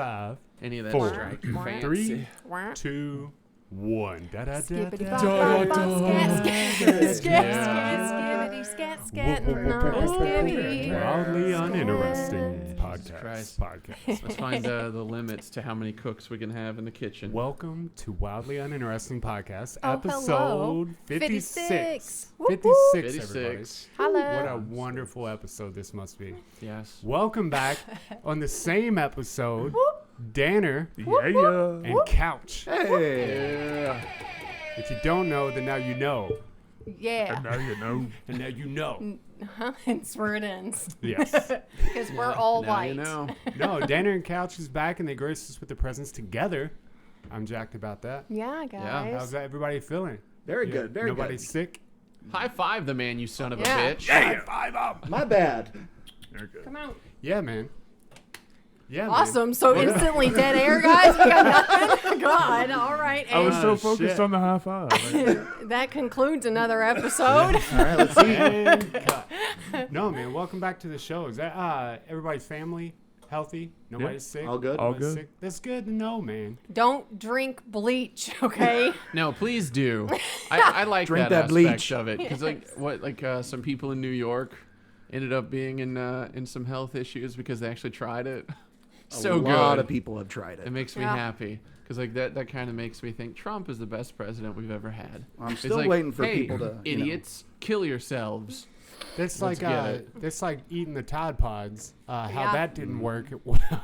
5, Any of that 4, strike 3, 2, 1. Da da da da. Wildly uninteresting podcast. Let's find the limits to how many cooks we can have in the kitchen. Welcome to Wildly Uninteresting Podcast, Oh, episode hello. 56. 56. 56, everybody. Hello. What a wonderful episode this must be. Yes. Welcome back on the same episode, Danner and Couch. Hey. If you don't know, then now you know. Yeah. Now you know. And now you know. That's where it ends. Yes. Because we're all Now white. you know. No, Danner and Couch is back and they graced us with their presence together. I'm jacked about that. Yeah, guys. How's everybody feeling? Very Yeah, good. Very Nobody's good. sick? High five the man, you son of a Yeah. bitch. High five up. My bad. Very good. Come on. Yeah, man. Yeah, Awesome. So instantly dead air, guys. We got nothing. God. All right. I was And so focused shit. on the high five. that concludes another episode. All right, let's see. And cut. No, man. Welcome back to the show. Is that everybody's family healthy? Nobody's sick? all good. Nobody's All good. Sick? That's good to know, man. Don't drink bleach, okay? No, please do. I like Drink that that aspect bleach. of it because some people in New York ended up being in some health issues because they actually tried it. So a lot good. of people have tried It it. makes me Yeah. happy because that kind of makes me think Trump is the best president we've ever had. I'm It's still like, waiting for hey, people to, idiots, kill yourselves. That's Let's like get it. that's like eating the Tide Pods. How Yeah. that didn't work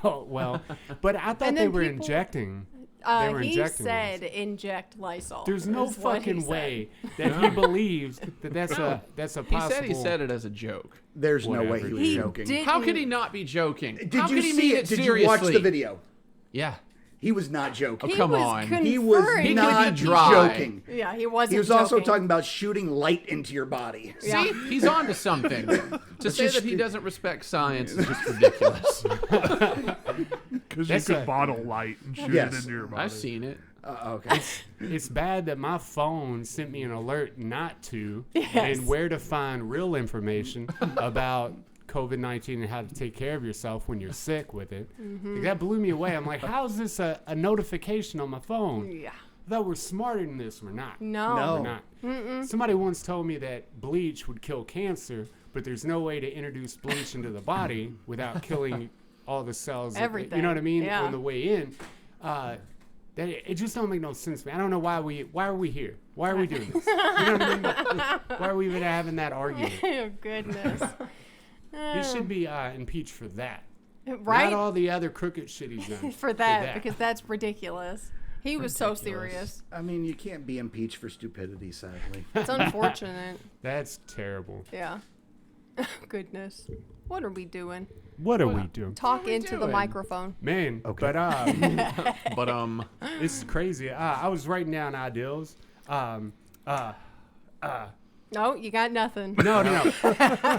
well. But I thought And they then were people- injecting. They were He injecting said those. inject Lysol. There's no is what he fucking said. way that he believes that's a possible. He said it as a joke. There's no way Whatever. he was He joking. did- How could he not be joking? Did How you could he see mean it? Did seriously? you watch the video? Yeah. He was not joking. He come was on. He was conferring. He could not be dry. joking. Yeah, he wasn't He was also joking. talking about shooting light into your body. Yeah. See, he's on to something. To say just- that he doesn't respect science is just ridiculous. Because you That's could a- bottle light and shoot Yes. it into your body. I've seen it. Okay. It's bad that my phone sent me an alert not to, Yes. and where to find real information about COVID-19 and how to take care of yourself when you're sick with it. Mm-hmm. Like, that blew me away. I'm like, how is this a notification on my phone? Yeah. I thought we're smarter than this. We're not. No. No. We're not. Somebody once told me that bleach would kill cancer, but there's no way to introduce bleach into the body without killing all the cells. Everything. You know what I mean? Yeah. On the way in. That it just don't make no sense to me. I don't know why are we here? Why are we doing this? You know what I mean? Why are we even having that argument? Oh, goodness. He should be impeached for that. Right? Not all the other crooked shit he's done. for that, because that's ridiculous. He was so serious. I mean, you can't be impeached for stupidity, sadly. It's unfortunate. That's terrible. Yeah. Goodness. What are we doing? What are we doing? Talk are we into the doing? microphone. Man, Okay. but But it's crazy. I was writing down ideals. No, you got nothing. No.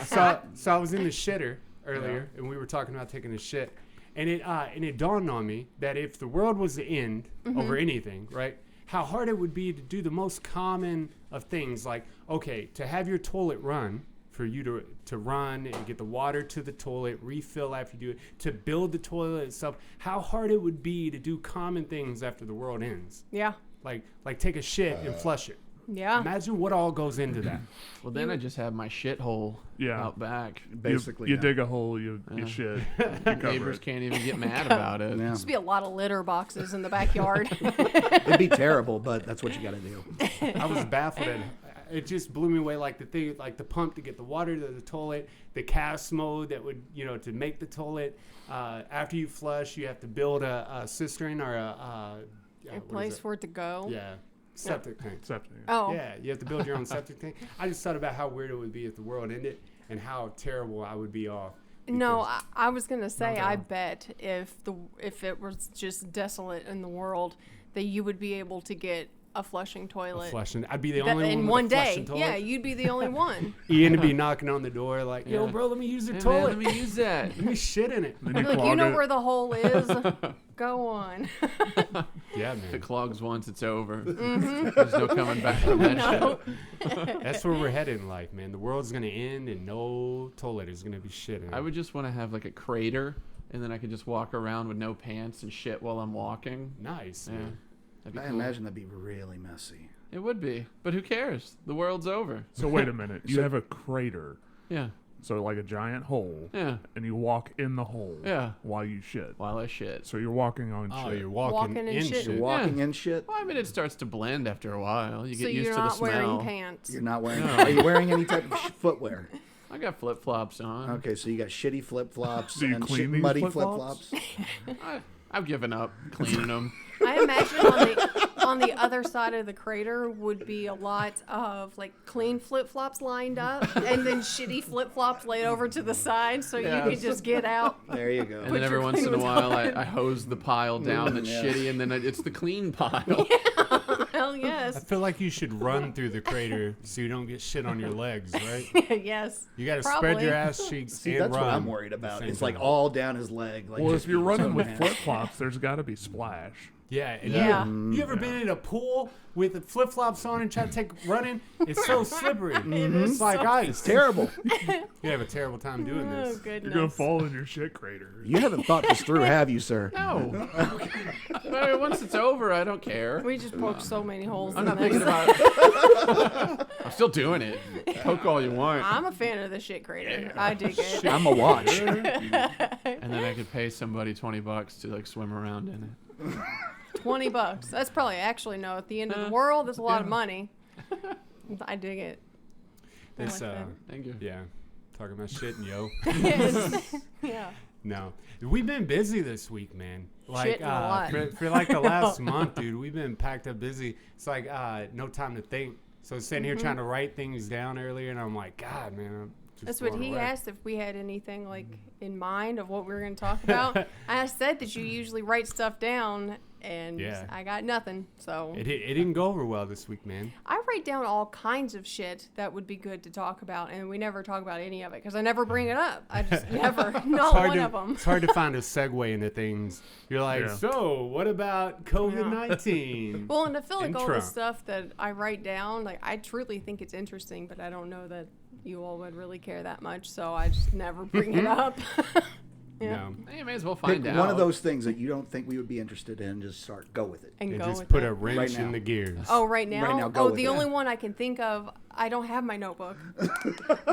So I was in the shitter earlier, and we were talking about taking a shit, and it dawned on me that if the world was to end over anything, right? How hard it would be to do the most common of things, like, okay, to have your toilet run, for you to run and get the water to the toilet, refill after you do it, to build the toilet itself. How hard it would be to do common things after the world ends, Yeah. like take a shit and flush it. Yeah. Imagine what all goes into that. well, then I just have my shithole out back. Basically, you yeah. dig a hole, you shit. You cover Neighbors it. can't even get mad about it. Yeah. There'd be a lot of litter boxes in the backyard. It'd be terrible, but that's what you got to do. I was baffled at it. It just blew me away, like the thing, like the pump to get the water to the toilet, the cast mode that would, to make the toilet. After you flush, you have to build a cistern or A place for it to go. Yeah, septic tank. Septic. Oh. Yeah, you have to build your own septic tank. I just thought about how weird it would be if the world ended and how terrible I would be off. No, because- I was gonna say, No I doubt. bet if it was just desolate in the world, that you would be able to get a flushing toilet. Flushing. I'd be the That- only one in with one a day. flushing toilet. Yeah, you'd be the only one. Ian would be knocking on the door like, yo, Yeah. bro, let me use your Hey, toilet. man, let me use that. Let me shit in it. Then I'd you be like, you clog know it. where the hole is? Go on. Yeah, If it man. clogs once, it's over. There's no coming back from that No. shit. That's where we're headed in life, man. The world's going to end and no toilet is going to be shit in it. I would just want to have like a crater and then I could just walk around with no pants and shit while I'm walking. Nice, Yeah, man. that'd be I cool. imagine that'd be really messy. It would be, but who cares? The world's over. So wait a minute. You So- have a crater, Yeah, so like a giant hole, yeah, and you walk in the hole yeah. while you shit. While I shit. So you're walking on Oh, shit. you're walking Walking in in shit. shit. You're walking Yeah. in shit. Well, I mean, it starts to blend after a while. You So get used you're to the not smell. wearing pants. You're not wearing. No. Are you wearing any type of footwear? I got flip flops on. Okay, so you got shitty flip flops Do you and clean these muddy flip flip-flops? flops. I've given up cleaning them. I imagine on the other side of the crater would be a lot of like clean flip flops lined up, and then shitty flip flops laid over to the side, so you Yes. could just get out. There you go. And Put then every your once in a clothes while, on. I hose the pile down that's yeah. shitty, and then it's the clean pile. Hell I yes, feel like you should run through the crater so you don't get shit on your legs, right? yes. You got to Probably. spread your ass cheeks See, and that's run. what I'm worried at the about. same It's like time. all down his leg. Like Well, just if you're running with man. flip flops, there's got to be splash. Yeah, and Yeah. you ever been in a pool with the flip flops on and try to take running? It's so slippery. It's like ice. It's terrible. You have a terrible time doing Oh this. goodness. You're gonna fall in your shit crater. You haven't thought this through, have you, sir? No. But I mean, once it's over, I don't care. We just poked so many holes I'm in not this. thinking about it. I'm still doing it. Poke all you want. I'm a fan of the shit crater. I dig it. I'm a watch. And then I could pay somebody $20 to like swim around in it. $20. That's probably actually no. At the end of the world, that's a lot of money. I dig it. I This, like Thank you. yeah, talking about shit and yo. Yes. Yeah. No, we've been busy this week, man. Like Shitting a lot. for like the last month, dude, we've been packed up busy. It's like no time to think. So I was sitting here trying to write things down earlier, and I'm like, God, man. I'm just That's what blown he away. asked, if we had anything like in mind of what we were going to talk about. I said that you usually write stuff down, and Yeah. I got nothing. So It didn't go over well this week, man. I write down all kinds of shit that would be good to talk about, and we never talk about any of it because I never bring it up. I just never, not one of them. It's hard to find a segue into things. You're like, Yeah. so what about COVID-19? Well, and I feel like And all Trump. the stuff that I write down, like I truly think it's interesting, but I don't know that you all would really care that much, so I just never bring it up. Yeah. No. You may as well Pick find out. one of those things that you don't think we would be interested in. Just go with it. And And go just with put it. a wrench Right in now. the gears. Oh, right now? Right now, go Oh, with the it. only one I can think of, I don't have my notebook.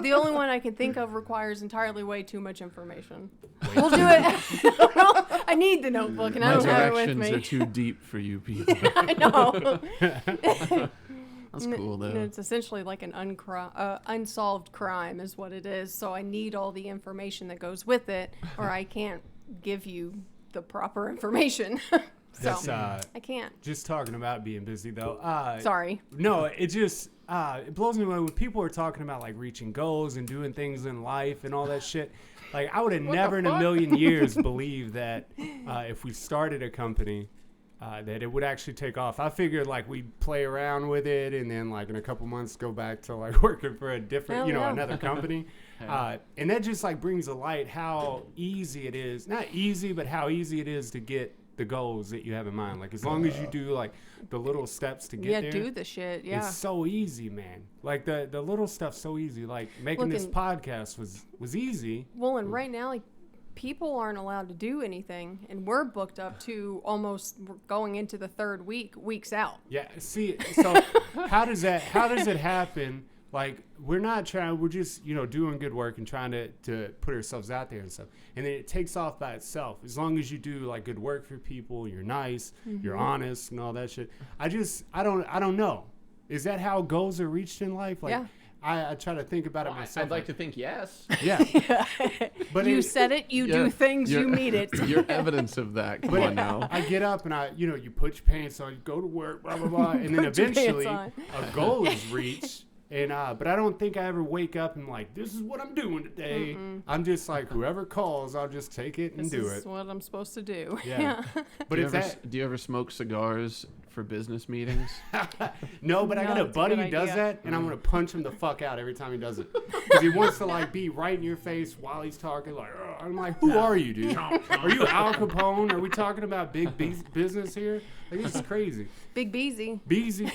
The only one I can think of requires entirely way too much information. We'll do it. No, I need the notebook, and I My don't have it with directions me. are too deep for you people. I know. That's cool though. It's essentially like an unsolved crime is what it is. So I need all the information that goes with it, or I can't give you the proper information. So That's, I can't. just talking about being busy, though. Sorry. No, it just it blows me away when people are talking about like reaching goals and doing things in life and all that shit. Like I would have never in a million years believed that if we started a company that it would actually take off. I figured like we'd play around with it and then like in a couple months go back to like working for a different, Hell yeah. another company. And that just like brings to light how easy it is. Not easy, but how easy it is to get the goals that you have in mind. Like as long as you do like the little steps to get Yeah, there. do the shit. Yeah. It's so easy, man. Like the little stuff's so easy. Like making this Looking- podcast was easy. Well, and right now, like, people aren't allowed to do anything, and we're booked up to almost we're going into the third weeks out. Yeah. See, so how does it happen? Like we're not trying. We're just doing good work and trying to put ourselves out there and stuff. And then it takes off by itself as long as you do like good work for people. You're nice. You're honest and all that shit. I don't know. Is that how goals are reached in life? Like, Yeah. I try to think about it myself. I'd like to think yes. Yeah. But You it- said it. You Yeah, do things. You you're- meet it. You're evidence of that. Come But on now. I get up and you put your pants on, you go to work, blah blah blah, and then Put your pants eventually on. a goal is reached. And but I don't think I ever wake up and like, this is what I'm doing today. I'm just like, whoever calls, I'll just take it and This do is it. what I'm supposed to do. Yeah. But do, you if ever, that do you ever smoke cigars for business meetings? no, but I got a No, it's a buddy good who does idea. that, and I'm gonna punch him the fuck out every time he does it because he wants to like be right in your face while he's talking. Like, I'm like, who are you, dude? Are you Al Capone? Are we talking about big business here? Like, this is crazy. Big Beezy. Beezy.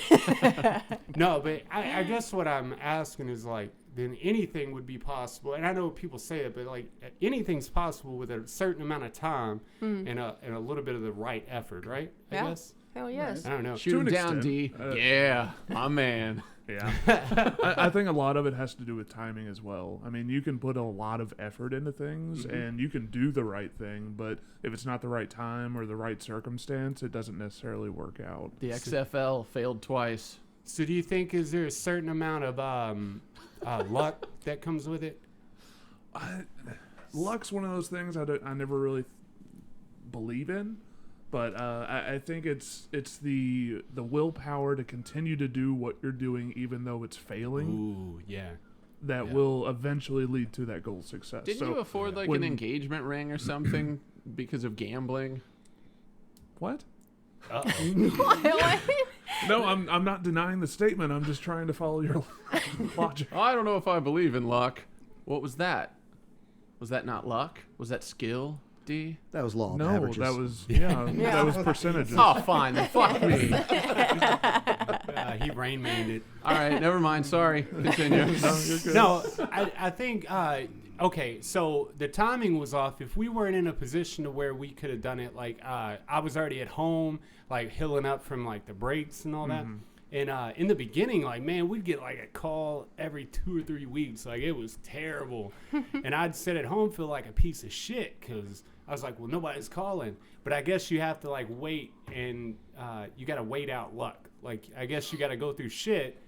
No, but I guess what I'm asking is like, then anything would be possible. And I know people say it, but like anything's possible with a certain amount of time and a little bit of the right effort, right? I guess. Hell yes. I don't know. Shoot him an down, D. extent. Yeah, my man. Yeah. I think a lot of it has to do with timing as well. I mean, you can put a lot of effort into things and you can do the right thing, but if it's not the right time or the right circumstance, it doesn't necessarily work out. The XFL failed twice. So do you think is there a certain amount of luck that comes with it? Luck's one of those things I never really believe in, but I think it's the willpower to continue to do what you're doing even though it's failing. Ooh, yeah. That will eventually lead to that goal success. Didn't you afford like an engagement ring or something because of gambling? What? What? No, I'm not denying the statement. I'm just trying to follow your logic. I don't know if I believe in luck. What was that? Was that not luck? Was that skill, D? That was law of No, averages. that was that was percentages. Oh, fine. Then fuck me. He Rain Maned it. All right, never mind. Sorry. Continue. No, you're good. No, I think okay, so the timing was off. If we weren't in a position to where we could have done it, like I was already at home, like healing up from like the breaks and all that. And in the beginning, like, man, we'd get like a call every 2 or 3 weeks. Like, it was terrible. And I'd sit at home feel like a piece of shit because I was like, well, nobody's calling. But I guess you have to like wait and you got to wait out luck. Like, I guess you got to go through shit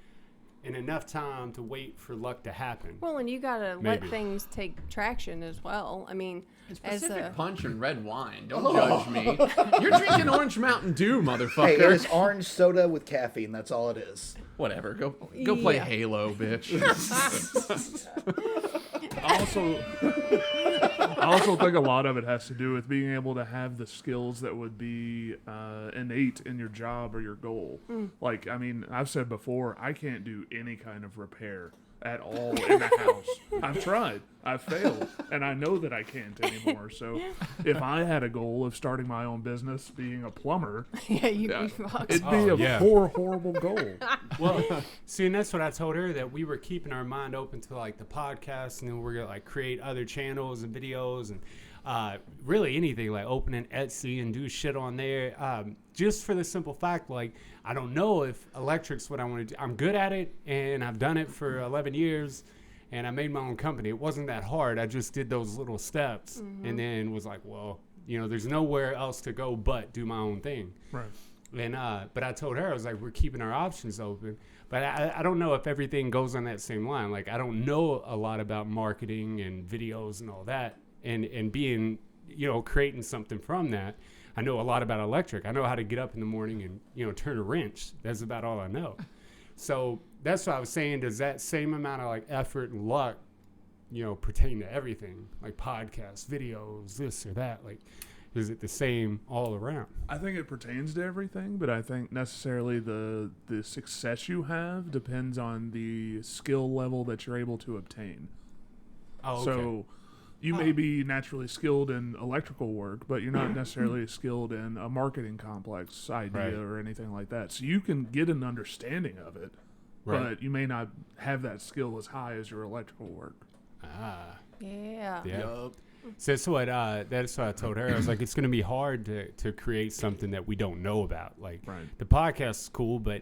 in enough time to wait for luck to happen. Well, and you gotta let things take traction as well. I mean, as Pacific a Punch and red wine. Don't judge me. You're drinking Orange Mountain Dew, motherfucker. Hey, it is orange soda with caffeine. That's all it is. Whatever. Go play Yeah. Halo, bitch. I also think a lot of it has to do with being able to have the skills that would be innate in your job or your goal. Like, I mean, I've said before, I can't do any kind of repair at all in the house. I've tried. I've failed. And I know that I can't anymore. So if I had a goal of starting my own business, being a plumber, yeah, you'd be fucked. it'd be a horrible goal. Well, see, and that's what I told her, that we were keeping our mind open to like the podcast, and then we're gonna like create other channels and videos and really anything, like opening Etsy and do shit on there. Just for the simple fact, like, I don't know if electric's what I want to do. I'm good at it, and I've done it for 11 years, and I made my own company. It wasn't that hard. I just did those little steps, and then was like, well, you know, there's nowhere else to go but do my own thing. Right. And but I told her, I was like, we're keeping our options open. But I don't know if everything goes on that same line. Like, I don't know a lot about marketing and videos and all that, and being, you know, creating something from that. I know a lot about electric. I know how to get up in the morning and, you know, turn a wrench. That's about all I know. So that's what I was saying. Does that same amount of like effort and luck, you know, pertain to everything, like podcasts, videos, this or that? Like, is it the same all around? I think it pertains to everything, but I think necessarily the success you have depends on the skill level that you're able to obtain. Oh, okay. So you may be naturally skilled in electrical work, but you're not necessarily skilled in a marketing complex idea or anything like that. So you can get an understanding of it, but you may not have that skill as high as your electrical work. Yeah. So that's what I told her. I was like, it's going to be hard to create something that we don't know about. Like, the podcast is cool, but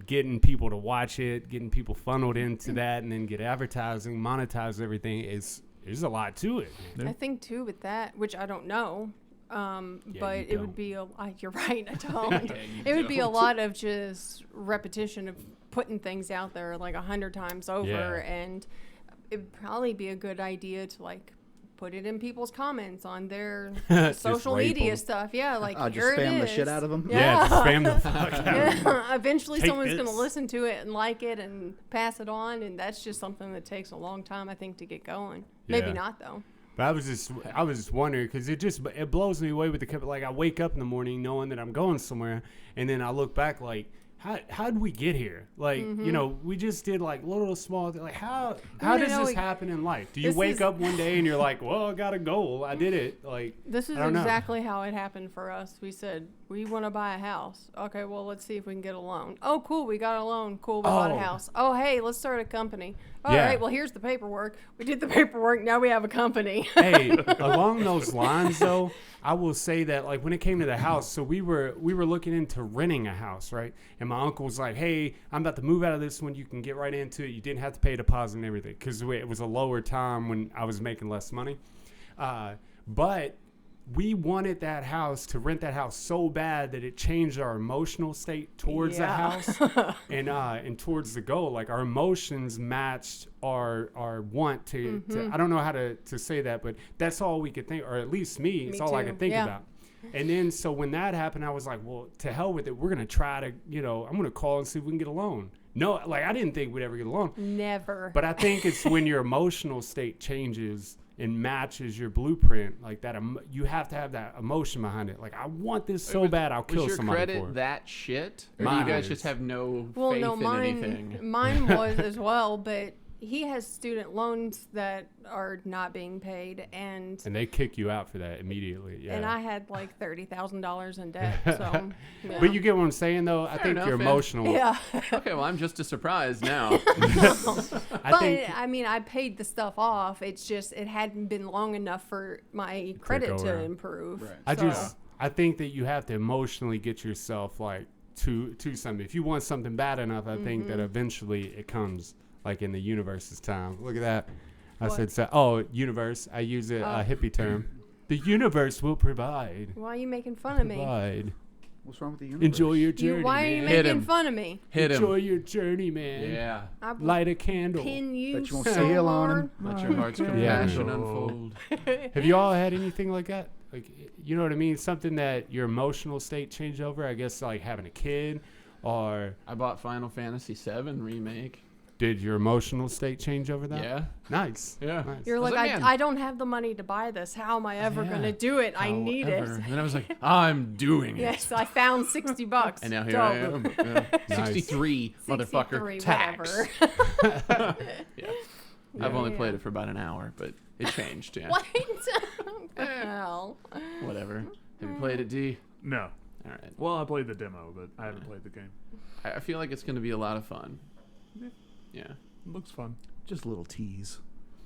getting people to watch it, getting people funneled into that, and then get advertising, monetize everything there's a lot to it. I think too with that, which I don't know, but you it would don't. be you're right, I don't. It would be a lot of just repetition of putting things out there like 100 times over, and it'd probably be a good idea to like put it in people's comments on their social rape media 'em. stuff. Yeah, like Just here it spam the is. shit out of them. Yeah, just spam the fuck out. Yeah, eventually Take someone's going this. to listen to it and like it and pass it on, and that's just something that takes a long time, I think, to get going. Maybe Yeah. not though. But I was just wondering, because it blows me away with the like, I wake up in the morning knowing that I'm going somewhere, and then I look back like, how did we get here? Like, you know, we just did like little small like how does this happen in life? Do you wake up one day and you're like, well, I got a goal, I did it? Like, This is I don't know. exactly how it happened for us. We said, we want to buy a house. Okay, well, let's see if we can get a loan. Oh, cool, we got a loan. Cool, we bought a house. Oh, hey, let's start a company. All Yeah. right, well, here's the paperwork. We did the paperwork. Now we have a company. Hey, along those lines, though, I will say that, like, when it came to the house, so we were looking into renting a house, right? And my uncle was like, hey, I'm about to move out of this one. You can get right into it. You didn't have to pay a deposit and everything, because it was a lower time when I was making less money. But we wanted that house, to rent that house so bad that it changed our emotional state towards the house and towards the goal. Like, our emotions matched our want to I don't know how to say that, but that's all we could think, or at least me, it's all I could think about. And then, so when that happened, I was like, well, to hell with it. We're going to try to, I'm going to call and see if we can get a loan. No, like, I didn't think we'd ever get a loan. Never. But I think it's when your emotional state changes and matches your blueprint, like that, you have to have that emotion behind it. Like, I want this so bad, I'll kill somebody for it. Was your credit that shit? Or Mine do you guys is. just have no Well, faith no, in anything? mine was as well, but he has student loans that are not being paid, and they kick you out for that immediately. Yeah. and I had like $30,000 in debt. So, yeah. But you get what I'm saying, though. I think enough, you're man. emotional. Yeah. Okay, well, I'm just as surprised now. I mean, I paid the stuff off. It's just it hadn't been long enough for my credit to over. improve. Right. I think that you have to emotionally get yourself like to something. If you want something bad enough, I think that eventually it comes, like in the universe's time. Look at that. I What? said, universe. I use a hippie term. The universe will provide. Why are you making fun of me? Provide. What's wrong with the universe? Enjoy your journey, Why are you man. Hit making him. fun of me? Hit Enjoy him. your journey, man. Yeah. I will Light a candle. pin you Bet you won't so sail on hard. him. Let your heart's Yeah. compassion unfold. Have you all had anything like that? Like, you know what I mean? Something that your emotional state changed over? I guess like having a kid, or I bought Final Fantasy VII Remake. did your emotional state change over that? Yeah. Nice. Yeah. Nice. You're I was like, like, man. I don't have the money to buy this. How am I ever Yeah. going to do it? I need it. However. And then I was like, I'm doing it. Yes, I found $60. And now here I am. Yeah. Nice. 63, motherfucker. 63, Tax. whatever. Yeah. I've only Yeah. played it for about an hour, but it changed. Yeah. What the hell? Whatever. Have you played it, D? No. All right. Well, I played the demo, but I haven't played the game. I feel like it's going to be a lot of fun. Yeah. It looks fun. Just a little tease.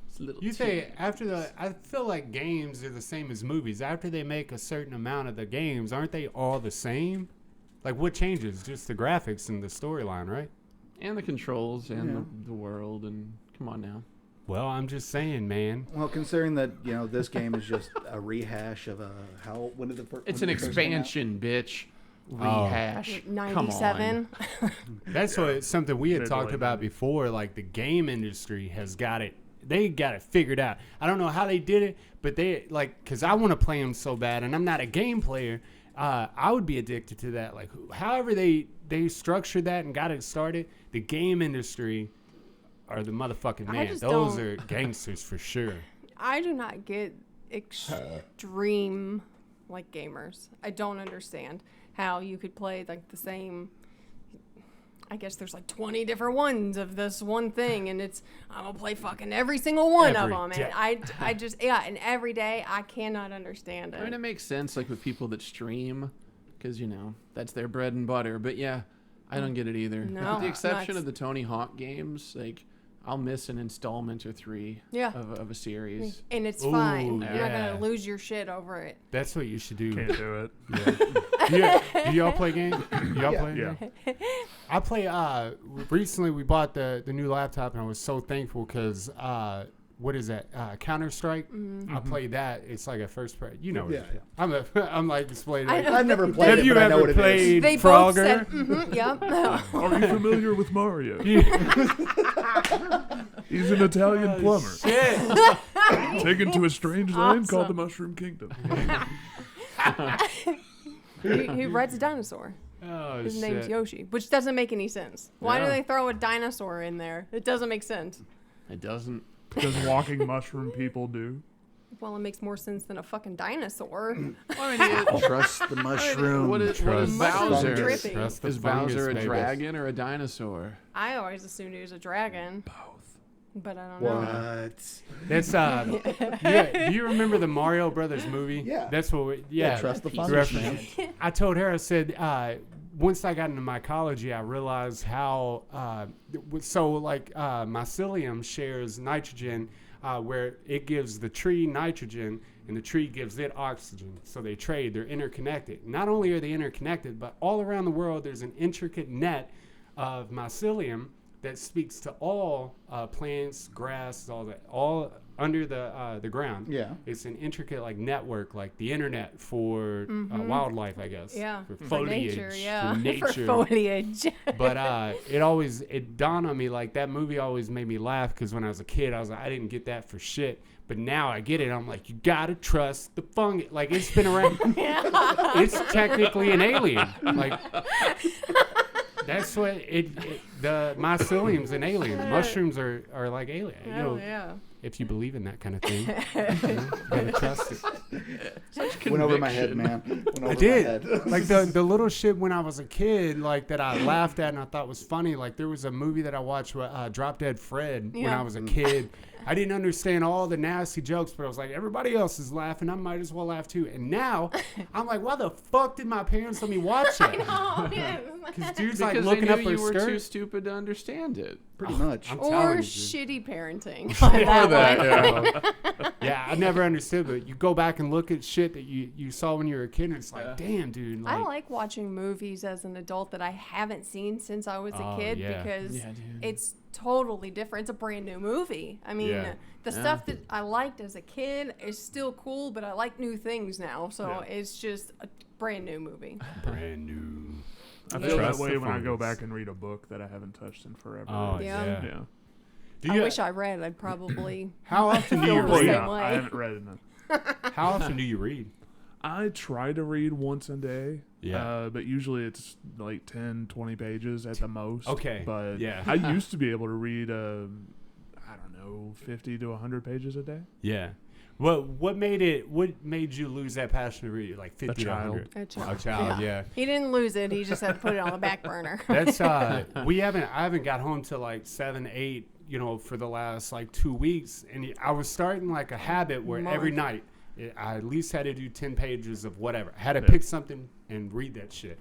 It's a little You say I feel like games are the same as movies. After they make a certain amount of the games, aren't they all the same? Like, what changes? Just the graphics and the storyline, right? and the controls and the world, and come on now. Well, I'm just saying, man. Well, considering that this game is just a rehash of when did the first? It's an expansion, bitch. Rehash. Come 97. on. That's something we had They're talked like- about before. Like, the game industry has got it. They got it figured out. I don't know how they did it, but they because I want to play them so bad, and I'm not a game player. I would be addicted to that. Like, however they structured that and got it started, the game industry are the motherfucking man. just Those don't- are gangsters for sure. I do not get extreme like gamers. I don't understand how you could play like the same. I guess there's like 20 different ones of this one thing, and I'm gonna play fucking every single one Every of them, day. and I just and every day I cannot understand it. I mean, it makes sense, like, with people that stream, because, that's their bread and butter. But, yeah, I don't get it either. No, With the exception nuts. of the Tony Hawk games, like, I'll miss an installment or three of a series. And it's Ooh, fine. You're not yeah. gonna lose your shit over it. That's what you should do. Can't do it. Do y'all play games? Y'all play? Yeah. I play. Recently, we bought the new laptop, and I was so thankful because what is that? Counter Strike. I played that. It's like a first person. You know. Yeah, it. I'm like explaining. I it. know. I've never played Have it, you but I know ever what it is. played They both Frogger? said, yep. Are you familiar with Mario? He's an Italian plumber Shit. taken to a strange land called the Mushroom Kingdom. he rides a dinosaur. Oh His shit. name's Yoshi, which doesn't make any sense. Why do Yeah. they throw a dinosaur in there? It doesn't make sense. It doesn't. Does walking mushroom people do? Well, it makes more sense than a fucking dinosaur. I mean, Trust the mushroom. what is Trust Bowser? Mushrooms Trust the Is Bowser fungus, a baby. dragon or a dinosaur? I always assumed he was a dragon. Both. But I don't know. What? That's yeah. Do you remember the Mario Brothers movie? Yeah. That's what. Yeah. Trust the Piece of fungus, shit. man. I told her, I said, once I got into mycology, I realized how mycelium shares nitrogen, where it gives the tree nitrogen and the tree gives it oxygen. So they trade. They're interconnected. Not only are they interconnected, but all around the world there's an intricate net of mycelium that speaks to all plants, grass, all that, all under the ground. Yeah. It's an intricate like network, like the internet for wildlife, I guess. Yeah. For For foliage. nature, yeah. For nature. For foliage. But it dawned on me, like, that movie always made me laugh, because when I was a kid, I was like, I didn't get that for shit. But now I get it. I'm like, you gotta trust the fungus. Like, it's been around. It's technically an alien. Like, that's what the mycelium's an alien. Mushrooms are like alien. You know, yeah. if you believe in that kind of thing, you gotta trust it. Such Went over my head, conviction. man. Went over I my did. head. Like the little shit when I was a kid, like that I laughed at and I thought was funny. Like there was a movie that I watched, Drop Dead Fred, when Yeah. I was a kid. I didn't understand all the nasty jokes, but I was like, everybody else is laughing. I might as well laugh too. And now I'm like, why the fuck did my parents let me watch that? Oh, yeah. Because dude's Because like they looking knew up her you were too skirt. stupid to understand it. Pretty much. I'm Or telling you, dude. shitty parenting. Or that, Yeah. Yeah, I never understood, but you go back and look at shit that you saw when you were a kid, and it's like, damn, dude. I Like, like watching movies as an adult that I haven't seen since I was a Oh, kid yeah. because Yeah, dude. it's totally different. It's a brand new movie. I mean, Yeah. the stuff that I liked as a kid is still cool, but I like new things now. So Yeah. it's just a brand new movie. brand new. I feel that Trust way the when I go fungus. back and read a book that I haven't touched in forever. Oh, Yeah. yeah. Yeah. Do I you, wish I read. I'd probably. how often do you Feel the Well, same read? yeah, way. I haven't read enough. How often do you read? I try to read once a day. Yeah. But usually it's like 10, 20 pages at the most. Okay, But yeah. I used to be able to read, I don't know, 50 to 100 pages a day. Yeah. What made you lose that passion to read? Like 50 to child. 100? A child. A child, yeah. He didn't lose it. He just had to put it on the back burner. That's I haven't got home till like 7, 8, for the last like 2 weeks, and I was starting like a habit where every Month. night I at least had to do 10 pages of whatever. I had to pick something and read that shit.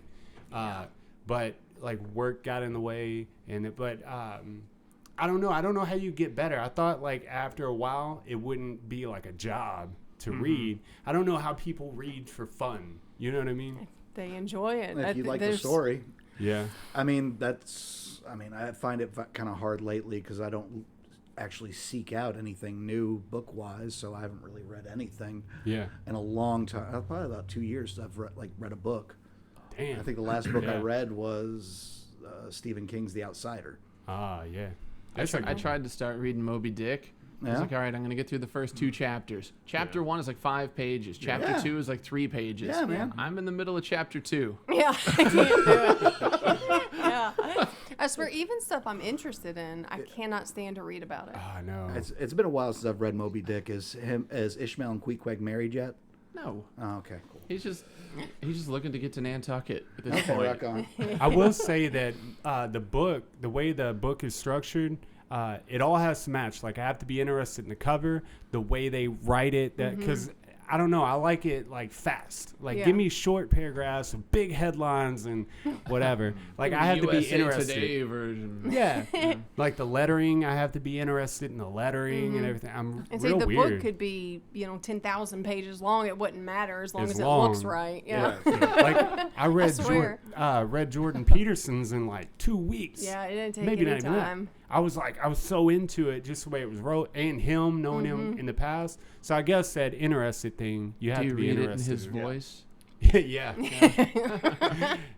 But like work got in the way, I don't know. I don't know how you get better. I thought like after a while it wouldn't be like a job to read. I don't know how people read for fun. You know what I mean? They enjoy it. If you like the There's- story. Yeah. I find it kind of hard lately because I don't actually seek out anything new book-wise, so I haven't really read anything Yeah. in a long time. Probably about 2 years I've read a book. Damn. I think the last book I Yeah. read was Stephen King's The Outsider. Ah, yeah. I tried to start reading Moby Dick. I was Yeah? like, all right, I'm going to get through the first 2 chapters. Chapter 1 is like 5 pages. Chapter Yeah. 2 is like 3 pages. Yeah, man. I'm in the middle of chapter 2. Yeah, I can't do it. Yeah. I swear, even stuff I'm interested in, I cannot stand to read about it. Ah, no. It's been a while since I've read Moby Dick. Is Ishmael and Queequeg married yet? No. Oh, okay, cool. He's just looking to get to Nantucket at this Okay, point. rock on. I will say that the way the book is structured, it all has to match. Like I have to be interested in the cover, the way they write it, that because I don't know, I like it like fast. Like Yeah. give me short paragraphs with big headlines and whatever. Like I have to be USA interested. Today version. Yeah, like the lettering, I have to be interested in the lettering and everything. I'm And real see, the weird. book could be, 10,000 pages long. It wouldn't matter as long It's as it long. looks right. Yeah. Like I read swear. read Jordan Peterson's in like 2 weeks. Yeah, it didn't take Maybe any not even that. time. I was so into it just the way it was wrote, and him knowing him in the past. So I guess that interested thing, you have Do you to be read it in interested his in. voice? Yeah.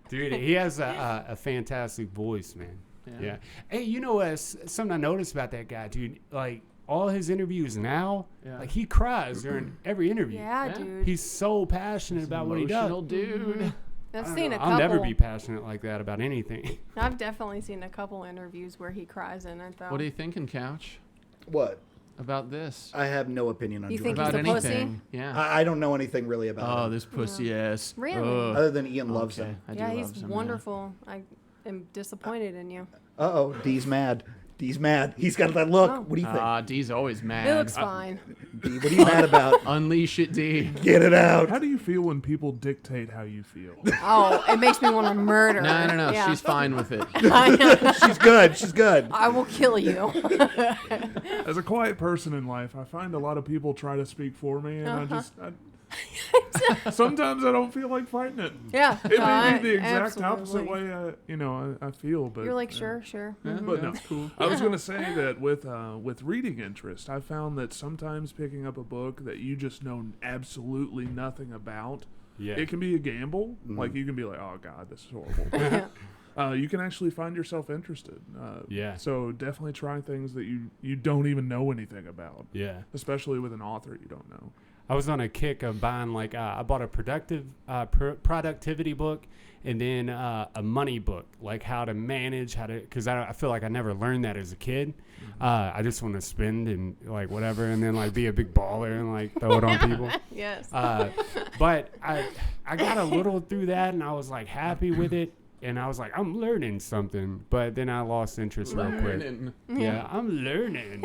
Dude, he has a fantastic voice, man. Yeah. Hey, something I noticed about that guy, dude, like all his interviews now, like he cries during every interview. Yeah, Yeah. dude. He's so passionate about what he does. Emotional dude. I've I don't seen know. a couple. I'll never be passionate like that about anything. I've definitely seen a couple interviews where he cries in it, though. What are you thinking, Couch, What? about this? I have no opinion on You Jordan. think About he's a pussy? anything? Yeah. I don't know anything really about Oh, him. this pussy ass. Really? Ugh. Other than Ian loves Okay, him. I do Yeah, love he's him, yeah. wonderful. I am disappointed in you. Uh-oh, Dee's mad. D's mad. He's got that look. Oh. What do you think? D's always mad. It looks fine. D, what are you mad about? Unleash it, D. Get it out. How do you feel when people dictate how you feel? Oh, it makes me want to murder. No. Yeah. She's fine with it. She's good. She's good. I will kill you. As a quiet person in life, I find a lot of people try to speak for me, and sometimes I don't feel like fighting it. Yeah. It may be the exact absolutely. opposite way I feel, but You're like, sure. Mhm. But no, That's cool. I was gonna say that with reading interest, I found that sometimes picking up a book that you just know absolutely nothing about, Yeah. it can be a gamble. Like you can be like, oh god, this is horrible. You can actually find yourself interested. Yeah. So definitely try things that you don't even know anything about. Yeah. Especially with an author you don't know. I was on a kick of buying I bought a productivity book and then a money book, like how to manage, because I feel like I never learned that as a kid. I just want to spend and like whatever, and then like be a big baller and like throw it on people. Yes. But I got a little through that and I was like happy with it. And I was like, I'm learning something, but then I lost interest real quick. Learning. Yeah, I'm learning.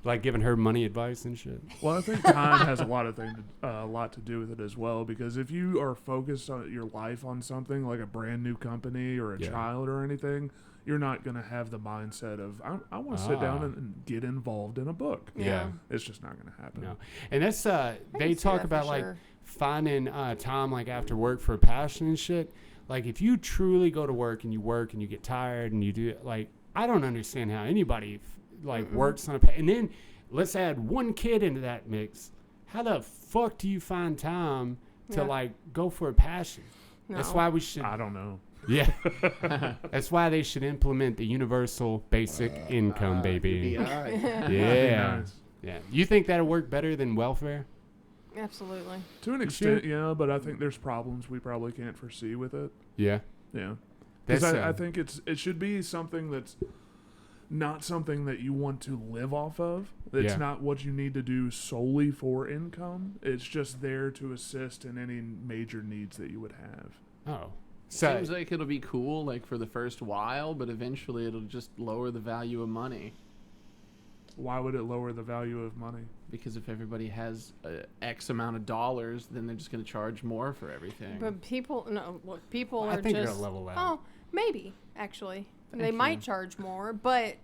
Like giving her money advice and shit. Well, I think time has a lot to do with it as well, because if you are focused on your life on something like a brand new company or a child or anything, you're not going to have the mindset of I want to sit down and get involved in a book. Yeah. It's just not going to happen. No. And that's they see talk that about for like sure. finding time like after work for passion and shit. Like if you truly go to work and you get tired and you do it, like I don't understand how anybody works on and then let's add one kid into that mix. How the fuck do you find time to like go for a passion? No. That's why we should. I don't know. Yeah. That's why they should implement the universal basic income, baby. UBI. Yeah. Nice. Yeah. You think that'll work better than welfare? Absolutely. To an extent, yeah, but I think there's problems we probably can't foresee with it. Yeah. Yeah. Because That's I think it should be something that's not something that you want to live off of. It's not what you need to do solely for income. It's just there to assist in any major needs that you would have. Oh. Seems like it'll be cool like for the first while, but eventually it'll just lower the value of money. Why would it lower the value of money? Because if everybody has X amount of dollars, then they're just going to charge more for everything. But people I are think just. it'll level out. Oh, maybe actually they Thank might you. charge more, but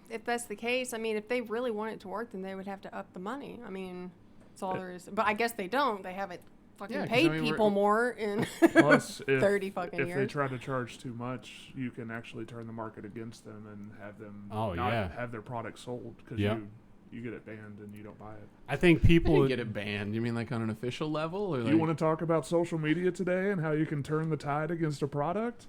if that's the case, I mean, if they really want it to work, then they would have to up the money. I mean, that's all there is. But I guess they don't. They haven't fucking Yeah, 'cause, paid I mean, people more in Plus, if 30 fucking if they years. try to charge too much, you can actually turn the market against them and have them Oh, not yeah. have their product sold because Yep. you get it banned and you don't buy it. I think You people get it banned. You mean like on an official level, or like, You want to talk about social media today and how you can turn the tide against a product?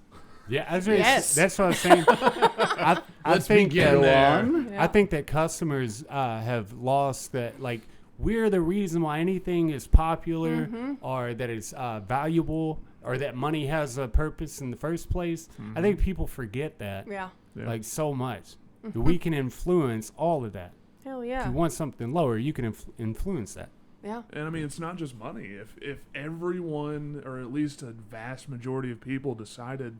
Yeah, Yes. that's what I was saying. I Let's think begin Go there. on. Yeah. I think that customers have lost that. Like we're the reason why anything is popular, or that it's valuable, or that money has a purpose in the first place. I think people forget that, Yeah. Yeah. like so much. That we can influence all of that. Hell If yeah. you want something lower, you can influence that. Yeah. And I mean, it's not just money. If everyone, or at least a vast majority of people, decided,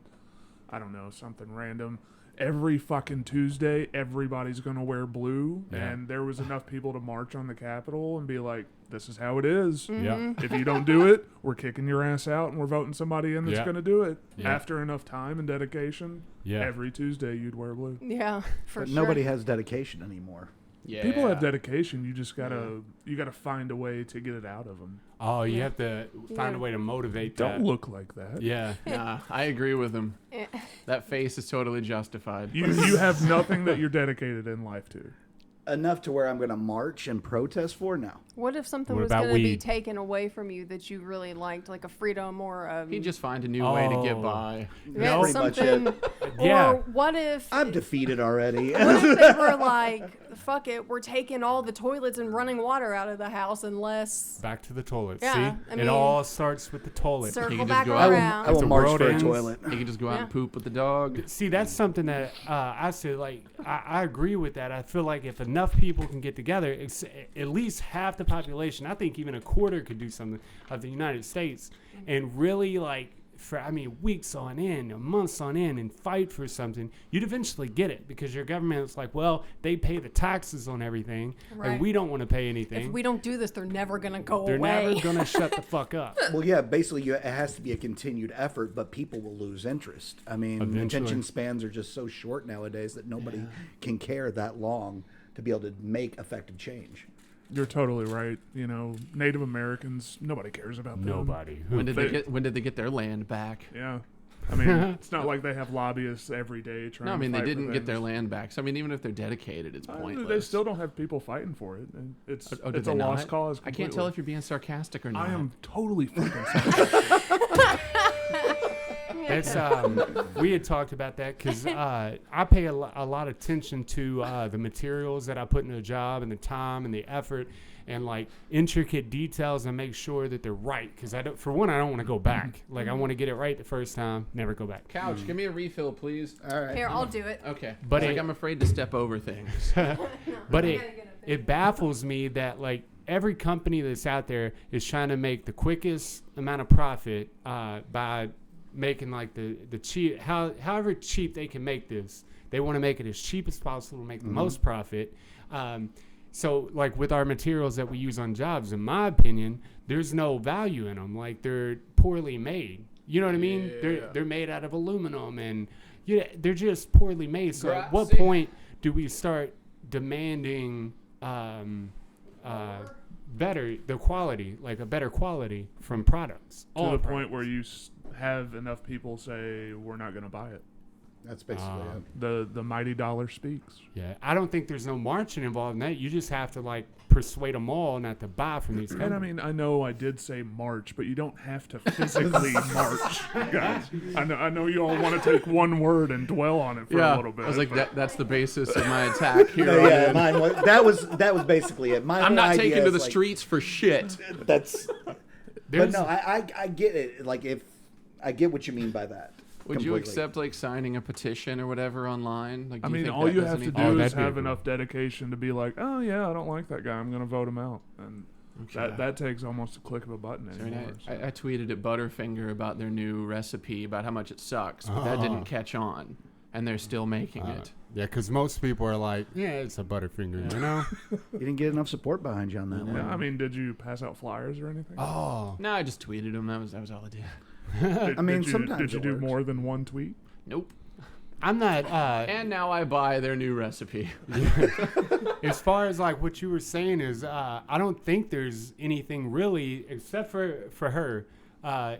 I don't know, something random, every fucking Tuesday, everybody's going to wear blue, Yeah. and there was enough people to march on the Capitol and be like, this is how it is. Yeah. If you don't do it, we're kicking your ass out and we're voting somebody in that's Yeah. going to do it. Yeah. After enough time and dedication, Yeah. every Tuesday you'd wear blue. Yeah. For But sure. nobody has dedication anymore. Yeah. People have dedication. You just gotta find a way to get it out of them. Oh, you Yeah. have to find a way to motivate that. Don't look like that. Yeah. Nah, I agree with him. Eh. That face is totally justified. You have nothing that you're dedicated in life to. Enough to where I'm going to march and protest for now. What if something What was about going to be weed? taken away from you that you really liked, like a freedom or He'd just find a new way to get Oh. by. yeah, pretty much something? it. Yeah. Or what if I'm defeated already. what if they were like, fuck it, we're taking all the toilets and running water out of the house unless Back to the toilet. Yeah, See? I it mean, all starts with the toilet. circle just back go I out. will, around. I will the march world for a ends. toilet. He could just go out Yeah. and poop with the dog. See, that's something that I said, like, I agree with that. I feel like if enough people can get together, at least half the population, I think even a quarter could do something of the United States, and really, like, for, weeks on end, or months on end, and fight for something, you'd eventually get it because your government is like, well, they pay the taxes on everything, Right. and we don't want to pay anything. If we don't do this, they're never going to go They're away. never going to shut the fuck up. Well, yeah, basically, it has to be a continued effort, but people will lose interest. I mean, Eventually. attention spans are just so short nowadays that nobody can care that long to be able to make effective change. You're totally right. You know, Native Americans, nobody cares about them. Nobody. When did they get their land back? Yeah. I mean, it's not like they have lobbyists every day trying No, I to mean they fight for didn't get their things. land back. So I mean, even if they're dedicated, it's pointless. They still don't have people fighting for it. And it's did it's a they lost not? cause. I can't completely. tell if you're being sarcastic or not. I am totally fucking sorry. That's we had talked about that because I pay a lot of attention to the materials that I put into a job and the time and the effort and like intricate details and make sure that they're right because I don't want to go back. Like I want to get it right the first time, never go back. Couch, give me a refill, please. All right. Here, I'll do it. Okay. But But I'm afraid to step over things. But it baffles me that like every company that's out there is trying to make the quickest amount of profit by making like the cheap, however cheap they can make this. They want to make it as cheap as possible to make the most profit. So like with our materials that we use on jobs, in my opinion, there's no value in them. Like they're poorly made. You know what I mean? They're made out of aluminum and they're just poorly made. So at what point do we start demanding better quality from products? To the point where you have enough people say, we're not going to buy it. That's basically it. The mighty dollar speaks. Yeah, I don't think there's no marching involved in that. You just have to like persuade them all not to buy from these companies. And I mean, I know I did say march, but you don't have to physically march, guys. I know you all want to take one word and dwell on it for a little bit. I was like, but that's the basis of my attack here. No, on yeah, in. mine was that was basically it. My I'm whole not idea taking to is, the like, streets for shit. That's. But There's- no, I get it. Like if I get what you mean by that. Would you completely. accept like signing a petition or whatever online? Like, I do mean, think all that you does have to anything? do is that'd be have cool. enough dedication to be like, oh yeah, I don't like that guy. I'm going to vote him out. And that takes almost a click of a button I mean, anymore. so. I tweeted at Butterfinger about their new recipe about how much it sucks, but that didn't catch on, and they're still making it. Yeah, because most people are like, yeah, it's a Butterfinger, you know? You didn't get enough support behind you on that one. Yeah, I mean, did you pass out flyers or anything? Oh. No, I just tweeted them. That was all I did. I mean, did you, sometimes did you it do works. more than one tweet? Nope. I'm not, And now I buy their new recipe. as far as like what you were saying is, I don't think there's anything really, except for her,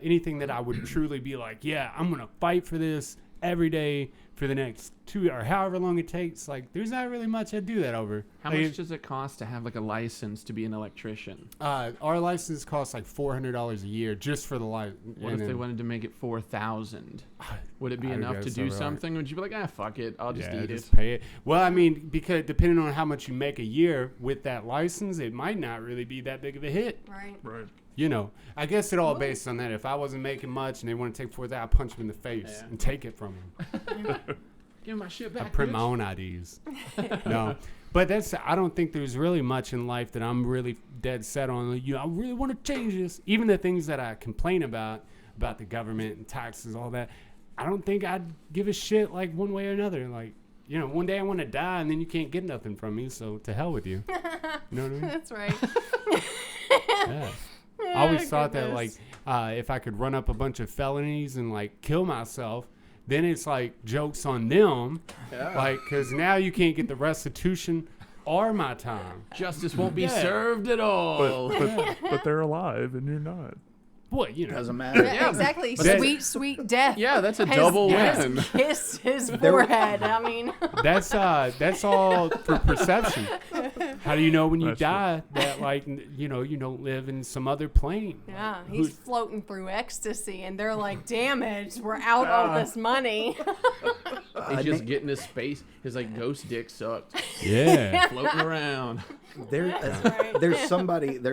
anything that I would truly be like, yeah, I'm going to fight for this every day for the next 2 or however long it takes. Like, there's not really much I'd do that over. How Like, much does it cost to have like a license to be an electrician? our license costs like $400 a year just for the license. What if they wanted to make it 4,000? Would it be I enough to guess do so, right. something? Would you be like, fuck it, I'll just eat just it? pay it. Well, I mean, because depending on how much you make a year with that license, it might not really be that big of a hit. Right. Right. You know, I guess it all based on that. If I wasn't making much and they want to take $4,000, I'd punch them in the face and take it from them. Give my shit I back. print bitch. my own IDs. No, but I don't think there's really much in life that I'm really dead set on. You know, I really want to change this. Even the things that I complain about the government and taxes, all that, I don't think I'd give a shit like one way or another. Like, you know, one day I want to die and then you can't get nothing from me. So to hell with you. You know what I mean? That's right. Yeah. I always thought that like goodness. if I could run up a bunch of felonies and like kill myself, then it's like jokes on them, like because now you can't get the restitution or my time. Justice won't be Yeah. served at all. But they're alive and you're not. What you know? Doesn't matter. Yeah, exactly. But that- Sweet, sweet death. Yeah, that's a Has- double has win. kissed his forehead. I mean, That's all for perception. How do you know when you That's true. die that like you know you don't live in some other plane? yeah, he's floating through ecstasy, and they're like, "Damn it, we're out all this money." He's just getting his space. His like ghost dick sucked, Yeah. floating around. There's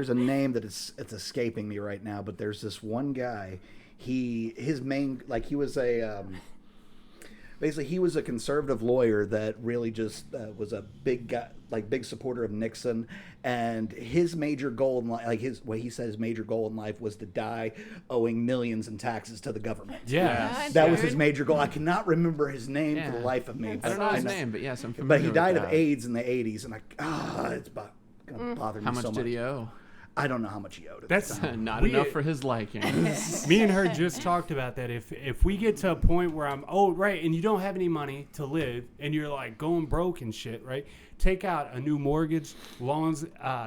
a name that it's escaping me right now, but there's this one guy. He was a basically he was a conservative lawyer that really just was a big guy, like big supporter of Nixon, and his major goal in life, like his what he said his major goal in life was to die owing millions in taxes to the government. Yeah. That was his major goal. I cannot remember his name for the life of me. I don't know his name, but yes, I'm familiar. But he with died of that. AIDS in the 80s, and it's gonna bother me How so much much. did he owe? I don't know how much he owed. That's Not enough for his liking. Me and her just talked about that. If we get to a point where I'm old, right, and you don't have any money to live, and you're like going broke and shit, right? Take out a new mortgage, loans,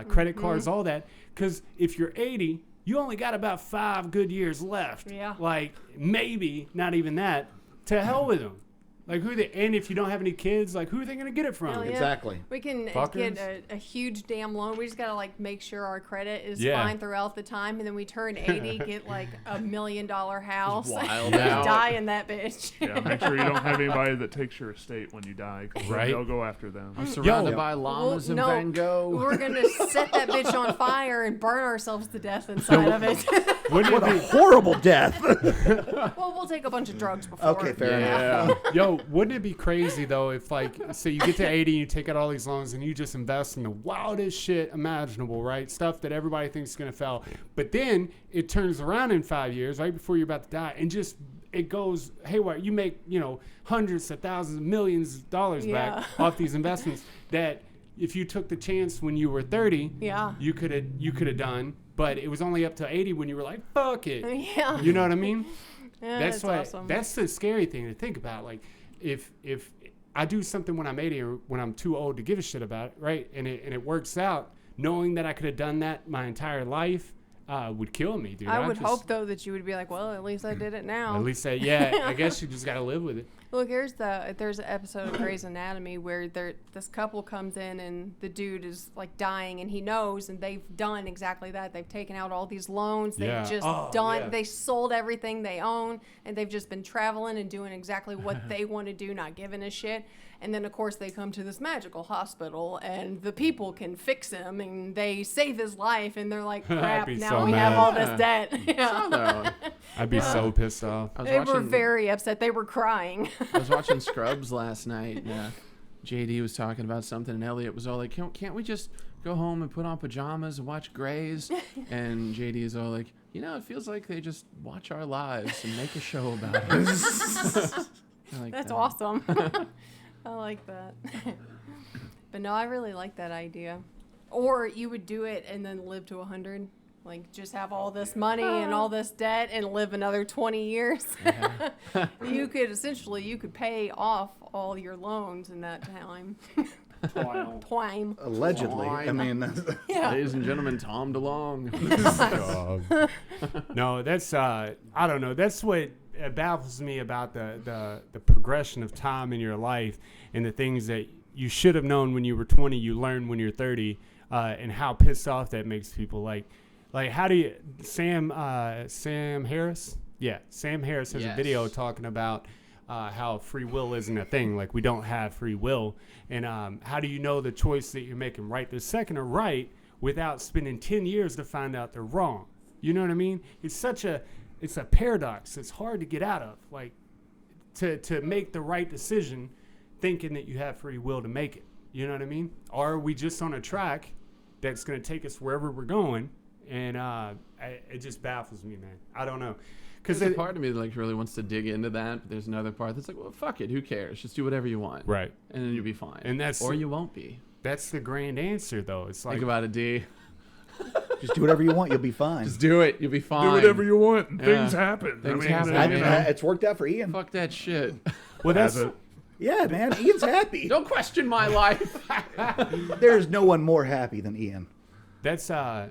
credit cards, all that. Because if you're 80, you only got about 5 good years left. Yeah. Like maybe not even that. To hell with them. Like and if you don't have any kids, like who are they gonna get it from? Hell yeah. Exactly. We can Fuckers. get a huge damn loan. We just gotta like make sure our credit is Yeah. fine throughout the time, and then we turn 80, get like $1 million house, wild and out. die in that bitch. Yeah, make sure you don't have anybody that takes your estate when you die, because Right. they'll go after them. I'm surrounded Yo. by llamas and no, Van Gogh. We're gonna set that bitch on fire and burn ourselves to death inside of it. Wouldn't What it a be, horrible death. Well, we'll take a bunch of drugs before. Okay, fair enough. Yeah. yo, wouldn't it be crazy though if like say you get to 80 and you take out all these loans and you just invest in the wildest shit imaginable, right? Stuff that everybody thinks is gonna fail. But then it turns around in 5 years, right before you're about to die, and just it goes haywire. You make, hundreds of thousands of millions of dollars back off these investments that if you took the chance when you were 30, Yeah. you could have done, but it was only up to 80 when you were like, fuck it. Yeah. You know what I mean? Yeah, That's that's why awesome. that's the scary thing to think about. Like if I do something when I'm 80 or when I'm too old to give a shit about it, right? And it works out, knowing that I could have done that my entire life would kill me, dude. I would hope though that you would be like, well, at least I did it now. At least I guess you just got to live with it. Look, there's an episode of Grey's Anatomy where this couple comes in and the dude is like dying and he knows, and they've done exactly that. They've taken out all these loans. They've Yeah. just Oh, done. yeah. They sold everything they own, and they've just been traveling and doing exactly what they want to do, not giving a shit. And then of course they come to this magical hospital, and the people can fix him, and they save his life, and they're like, crap, be now so we have mad. all this debt. Yeah. No, I'd be so pissed off. I was They watching, were very upset. They were crying. I was watching Scrubs last night. And, JD was talking about something, and Elliot was all like, "Can't we just go home and put on pajamas and watch Grays?" And JD is all like, it feels like they just watch our lives and make a show about it. I like That's that. awesome. I like that. But no, I really like that idea. Or you would do it and then live to 100. Like, just have all this money and all this debt and live another 20 years. You could pay off all your loans in that time. Twine. Allegedly. I mean, Yeah. Ladies and gentlemen, Tom DeLong. No, that's I don't know. That's what baffles me about the progression of time in your life and the things that you should have known when you were 20, you learned when you're 30, and how pissed off that makes people. Like how do you Sam Harris? Yeah, Sam Harris has a video talking about how free will isn't a thing. Like, we don't have free will. And how do you know the choice that you're making right this second are right without spending 10 years to find out they're wrong? You know what I mean? It's a paradox. It's hard to get out of. Like, to make the right decision thinking that you have free will to make it. You know what I mean? Or are we just on a track that's going to take us wherever we're going? And it just baffles me, man. I don't know. Because there's a part of me that like really wants to dig into that. But there's another part that's like, well, fuck it. Who cares? Just do whatever you want. Right. And then you'll be fine. And or you won't be. That's the grand answer, though. It's like, Think about it, D. just do whatever you want. You'll be fine. Just do it. You'll be fine. Do whatever you want. And Yeah. Things happen. Things I mean, happen. you I- know. It's worked out for Ian. Fuck that shit. well, that's Has it? Yeah, man. Ian's happy. Don't question my life. There's no one more happy than Ian. that's Sure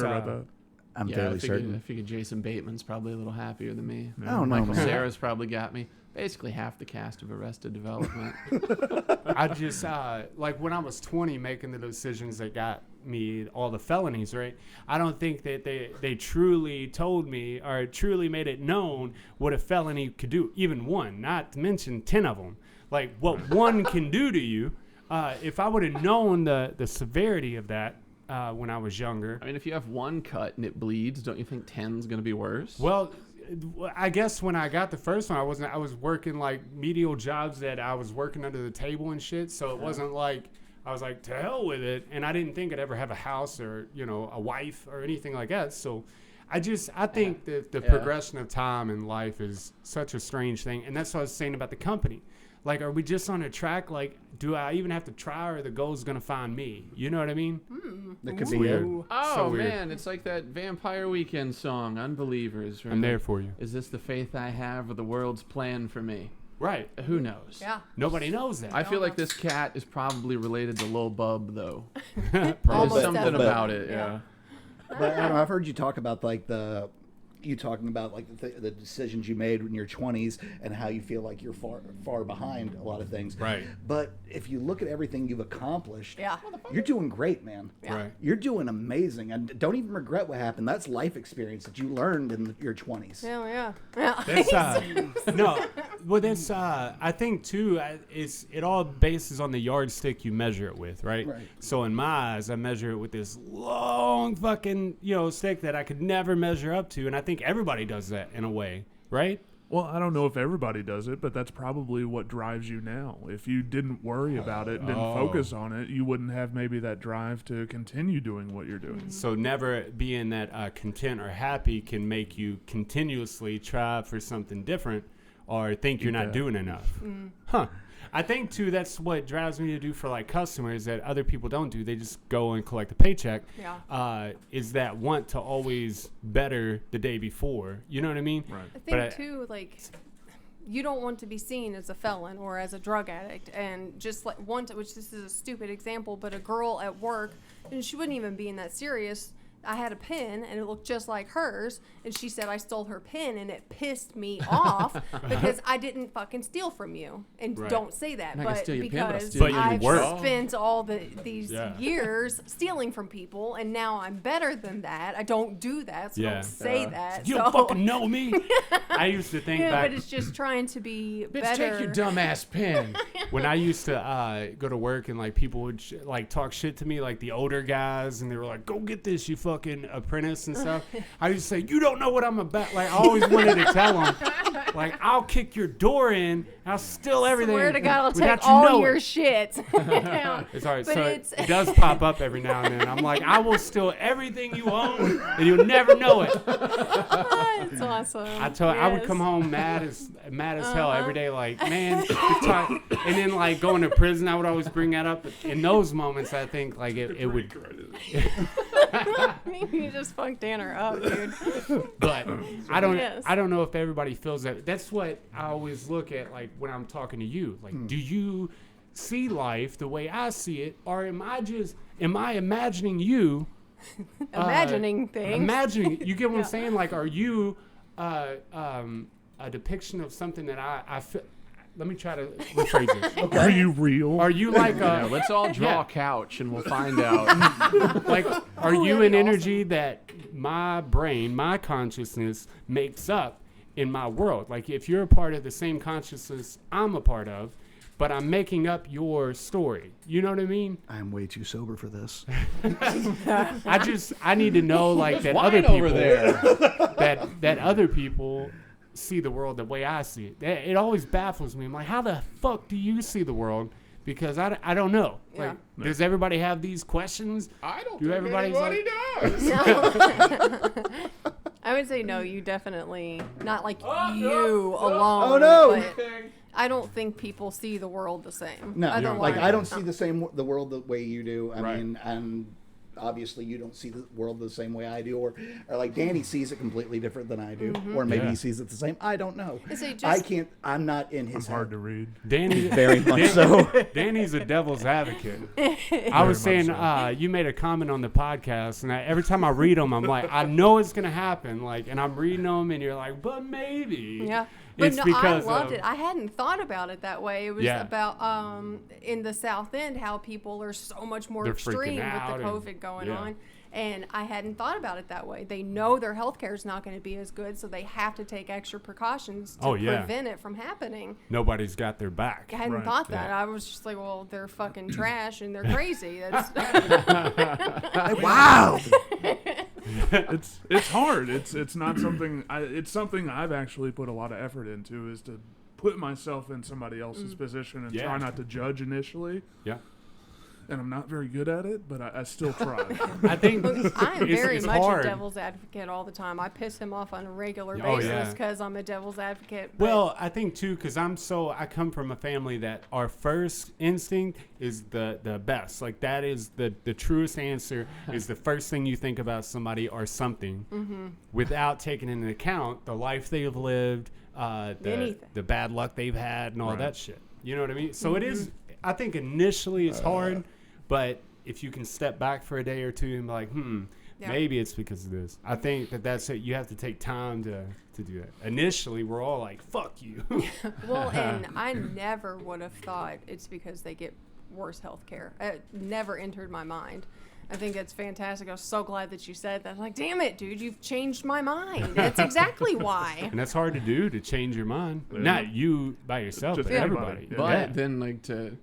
about that? I'm I fairly figured, certain. I figured Jason Bateman's probably a little happier than me. I don't know, Michael man. Cera's probably got me. Basically half the cast of Arrested Development. I just like when I was 20 making the decisions that got me all the felonies, right? I don't think that they truly told me or truly made it known what a felony could do, even one, not to mention 10 of them. Like what one can do to you. If I would have known the severity of that when I was younger. I mean, if you have one cut and it bleeds, don't you think 10's going to be worse? Well, I guess when I got the first one, I was working like menial jobs that I was working under the table and shit. So it wasn't like, I was like, to hell with it. And I didn't think I'd ever have a house or, you know, a wife or anything like that. So I think that the progression of time in life is such a strange thing. And that's what I was saying about the company. Like, are we just on a track? Like, do I even have to try, or the goal's going to find me? You know what I mean? That could be it. Oh, So weird. man, it's like that Vampire Weekend song, Unbelievers. I'm there for you. Is this the faith I have, or the world's plan for me? Right. Who knows? Yeah. Nobody knows that. I feel like this cat is probably related to Lil Bub, though. Almost There's something definitely. about it, Yeah. yeah. But I don't know, I've heard you talk about like the decisions you made in your 20s and how you feel like you're far behind a lot of things. Right. But if you look at everything you've accomplished, Yeah. you're doing great, man. Yeah. Right. You're doing amazing, and don't even regret what happened. That's life experience that you learned in your 20s. Hell yeah. Yeah. That's no. Well, that's I think too. It all bases on the yardstick you measure it with, right? Right. So in my eyes, I measure it with this long fucking stick that I could never measure up to, and I think everybody does that in a way, right? Well, I don't know if everybody does it, but that's probably what drives you now. If you didn't worry about it and didn't focus on it, you wouldn't have maybe that drive to continue doing what you're doing. So never being that content or happy can make you continuously try for something different or think you're not doing enough. Huh. I think, too, that's what drives me to do for, like, customers that other people don't do. They just go and collect a paycheck. Yeah. Is that want to always better the day before. You know what I mean? Right. I think, too, like, you don't want to be seen as a felon or as a drug addict. And just like which this is a stupid example, but a girl at work, and she wouldn't even be in that serious. I had a pin and it looked just like hers, and she said I stole her pin, and it pissed me off because I didn't fucking steal from you. And Right. don't say that, I'm not gonna but steal your pin, but I'll because steal your I've work. spent all these Yeah. years stealing from people, and now I'm better than that. I don't do that, so Yeah. don't say that. You so. don't fucking know me. I used to think Yeah, back but it's just trying to be Bitch, better. take your dumbass pen. when I used to go to work and like people would like talk shit to me, like the older guys, and they were like, "Go get this, you fucking apprentice." And stuff. I used to say, "You don't know what I'm about." Like I always wanted to tell them, like, "I'll kick your door in, I'll steal everything." Swear to God, I'll without take you all knowing." your shit. It's all right. But So it's- it does pop up every now and then. I'm like, "I will steal everything you own, and you'll never know it." It's awesome. I would come home mad as hell every day, like, man, and then like going to prison, I would always bring that up. In those moments, I think like it would. You just fucked Danner up, dude. But I Yes. don't know if everybody feels that. That's what I always look at, like when I'm talking to you. Like, do you see life the way I see it, or am I imagining you? Imagining things. Imagining. You get what Yeah. I'm saying? Like, are you a depiction of something that I feel? Let me try to rephrase it. Are you real? Are you like Yeah, let's all draw Yeah. a couch and we'll find out. like, are Oh, you that'd an be energy that my brain, my consciousness makes up in my world? Like, if you're a part of the same consciousness I'm a part of, but I'm making up your story. You know what I mean? I'm way too sober for this. I need to know, like, that Wine other people, over there. that other people see the world the way I see it. It always baffles me. I'm like, how the fuck do you see the world? Because I don't know. Yeah. Like, does everybody have these questions? I don't Do think everybody's anybody does. No. I would say no, you definitely, not like you alone. Oh, no. But I don't think people see the world the same. No, Otherwise- like I don't see the world the way you do. I Right. mean, and obviously you don't see the world the same way I do, or like Danny sees it completely different than I do, or maybe Yeah. he sees it the same. I don't know. So just- I can't. I'm not in It's his hard head. to read. Danny, Very much so. Danny's a devil's advocate. I Very was saying, much so. you made a comment on the podcast, and every time I read them, I'm like, I know it's gonna happen. Like, and I'm reading them, and you're like, but maybe. Yeah. But It's no, I because loved of- it. I hadn't thought about it that way. It was Yeah. about in the South End how people are so much more They're freaking extreme with out the and- COVID going yeah. on. And I hadn't thought about it that way. They know their health care is not going to be as good, so they have to take extra precautions to Oh, yeah. prevent it from happening. Nobody's got their back. I hadn't Right. thought that. Yeah. I was just like, well, they're fucking trash and they're crazy. That's Wow. It's hard. It's not something. It's something I've actually put a lot of effort into, is to put myself in somebody else's position and try not to judge initially. Yeah. And I'm not very good at it, but I still try. I think I'm very it's much hard. a devil's advocate all the time. I piss him off on a regular Oh, basis yeah. because I'm a devil's advocate. But Well, I think too, because I come from a family that our first instinct is the best. Like that is the truest answer is the first thing you think about somebody or something, without taking into account the life they've lived, the bad luck they've had, and all that shit. You know what I mean? So it is. I think initially it's hard, but if you can step back for a day or two and be like, maybe it's because of this. I think that's it. You have to take time to do that. Initially, we're all like, fuck you. Well, and I never would have thought it's because they get worse health care. It never entered my mind. I think that's fantastic. I was so glad that you said that. Like, damn it, dude, you've changed my mind. That's exactly why. And that's hard to do, to change your mind. Yeah. Not you by yourself, Just but anybody. everybody. Yeah. But then, like, to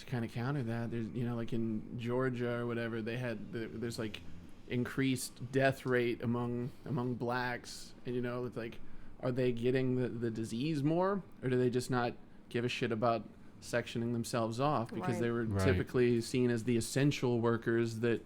kind of counter that, there's, you know, like in Georgia or whatever, there's like increased death rate among blacks, and you know, it's like, are they getting the disease more, or do they just not give a shit about sectioning themselves off because they were typically seen as the essential workers that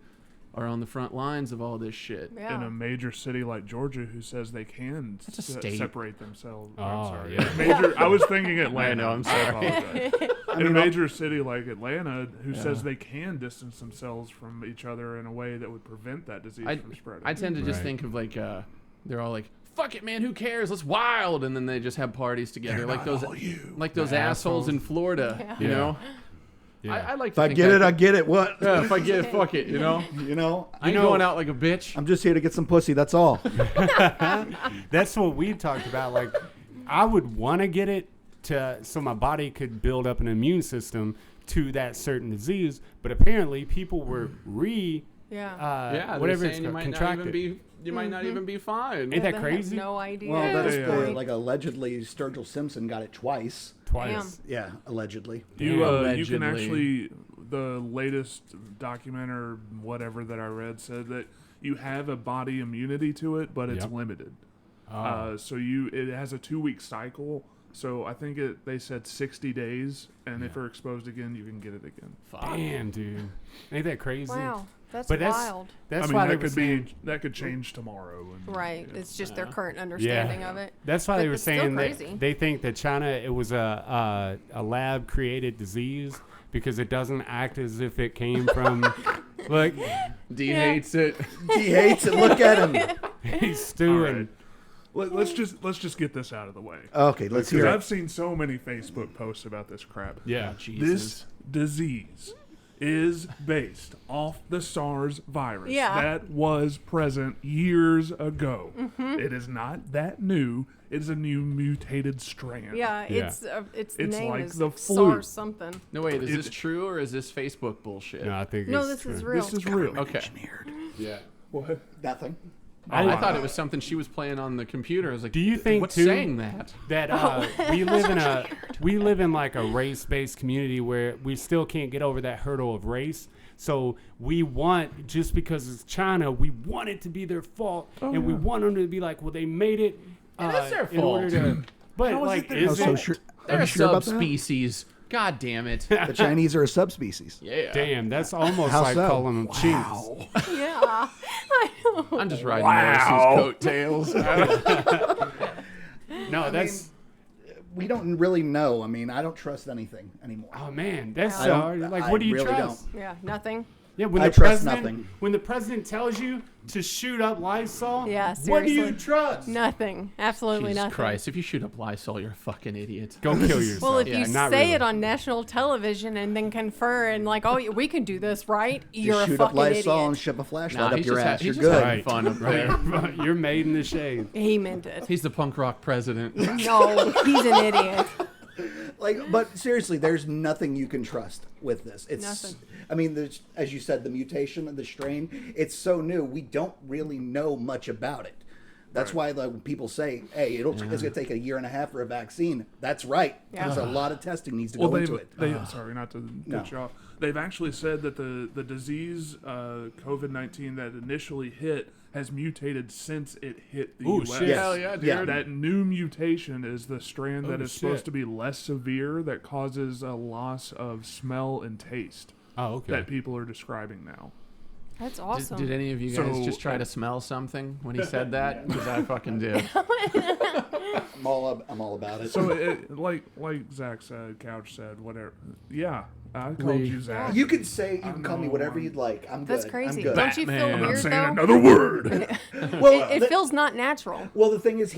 are on the front lines of all this shit? Yeah. In a major city like Georgia, who says they can That's a state. separate themselves. Oh, I'm sorry. yeah. Major. I was thinking Atlanta. I know, I'm sorry. I apologize. In a major city like Atlanta, who says they can distance themselves from each other in a way that would prevent that disease from spreading. I tend to just think of like they're all like, fuck it, man, who cares? Let's wild, and then they just have parties together, like those assholes in Florida, you know. Yeah. I like. If to I think get it, that- I get it. What? Yeah, if I get it, fuck it, you know. You know, I ain't going out like a bitch. I'm just here to get some pussy. That's all. That's what we talked about. Like, I would want to get it so my body could build up an immune system to that certain disease. But apparently, people were whatever it's you called, might contracted. not even be. You might not even be fine. Ain't that They crazy? have no idea. Well, that's Yeah. like allegedly Sturgill Simpson got it twice. Twice. Yeah, allegedly. You can Allegedly. actually, the latest document or whatever that I read said that you have a body immunity to it, but it's limited. So it has a 2-week cycle. So I think they said 60 days, and if you're exposed again, you can get it again. Damn, dude. Ain't that crazy? Wow, that's But wild. That's I why mean, they that were could saying, that could change tomorrow. And, Right. you know. It's just their current understanding of it. That's why But they were it's still saying crazy. that they think that China, it was a lab created disease because it doesn't act as if it came from like D hates it. He hates it. Look at him. he's stewing. Let's just get this out of the way. Okay, let's Because hear I've it. seen so many Facebook posts about this crap. Yeah. This disease is based off the SARS virus that was present years ago. It is not that new. It is a new mutated strand. Yeah, Yeah. its It's name like is the like flu. SARS something. No, wait, is this true or is this Facebook bullshit? No, I think No, it's this true. is real. This is real. Okay. Yeah. What? Nothing. I thought it was something she was playing on the computer. I was like, Do you think what's too saying that? that we live in like a race-based community where we still can't get over that hurdle of race. So we want, just because it's China, we want it to be their fault, and we want them to be like, well, they made it. It is their in order fault. to, but How is like, it their is fault? it? So sure. They're Are a you sure about that? subspecies. God damn it. The Chinese are a subspecies. Yeah. Damn, that's almost How like so? calling them chinks. Yeah. I know. I'm just riding Morris's coattails. No, that's. We don't really know. I mean, I don't trust anything anymore. Oh man, that's I so don't- hard. Like, I what do you really trust? Yeah, nothing. Yeah, when I the trust president, nothing. when the president tells you to shoot up Lysol, Yeah, what do you seriously. trust? Nothing. Absolutely Jesus nothing. Christ, if you shoot up Lysol, you're a fucking idiot. Go kill yourself. Well, if Yeah, you not say really. it on national television and then confer and like, oh, we can do this, right? You're Just a shoot up fucking Lysol and idiot. ship a flashlight Nah, up he's your just, ass. he's You're just good. having fun up there. Right. You're made in the shade. He meant it. He's the punk rock president. No, he's an idiot. Like, but seriously, there's nothing you can trust with this. It's, Nothing. I mean, there's, as you said, the mutation of the strain. It's so new. We don't really know much about it. That's why like, when people say, "Hey, it's going to take 1.5 years for a vaccine." That's right. Yeah. Because a lot of testing needs to Well, go into it. sorry, not to No. cut you off. They've actually said that the disease, COVID-19, that initially hit has mutated since it hit the Ooh, U.S. shit. Hell yeah, dude. Yeah. That new mutation is the strand that Oh, is supposed shit. to be less severe, that causes a loss of smell and taste Oh, okay. that people are describing now. That's awesome. Did any of you guys So, just try to smell something when he said that? Because I fucking did. I'm all about it. So, like Zach said, Couch said, whatever. Yeah, I called you Zach. you can call me whatever you'd like. I'm good. That's crazy. I'm good. Don't you feel Batman. I'm weird saying though? another word. Well, It feels not natural. well, the thing is,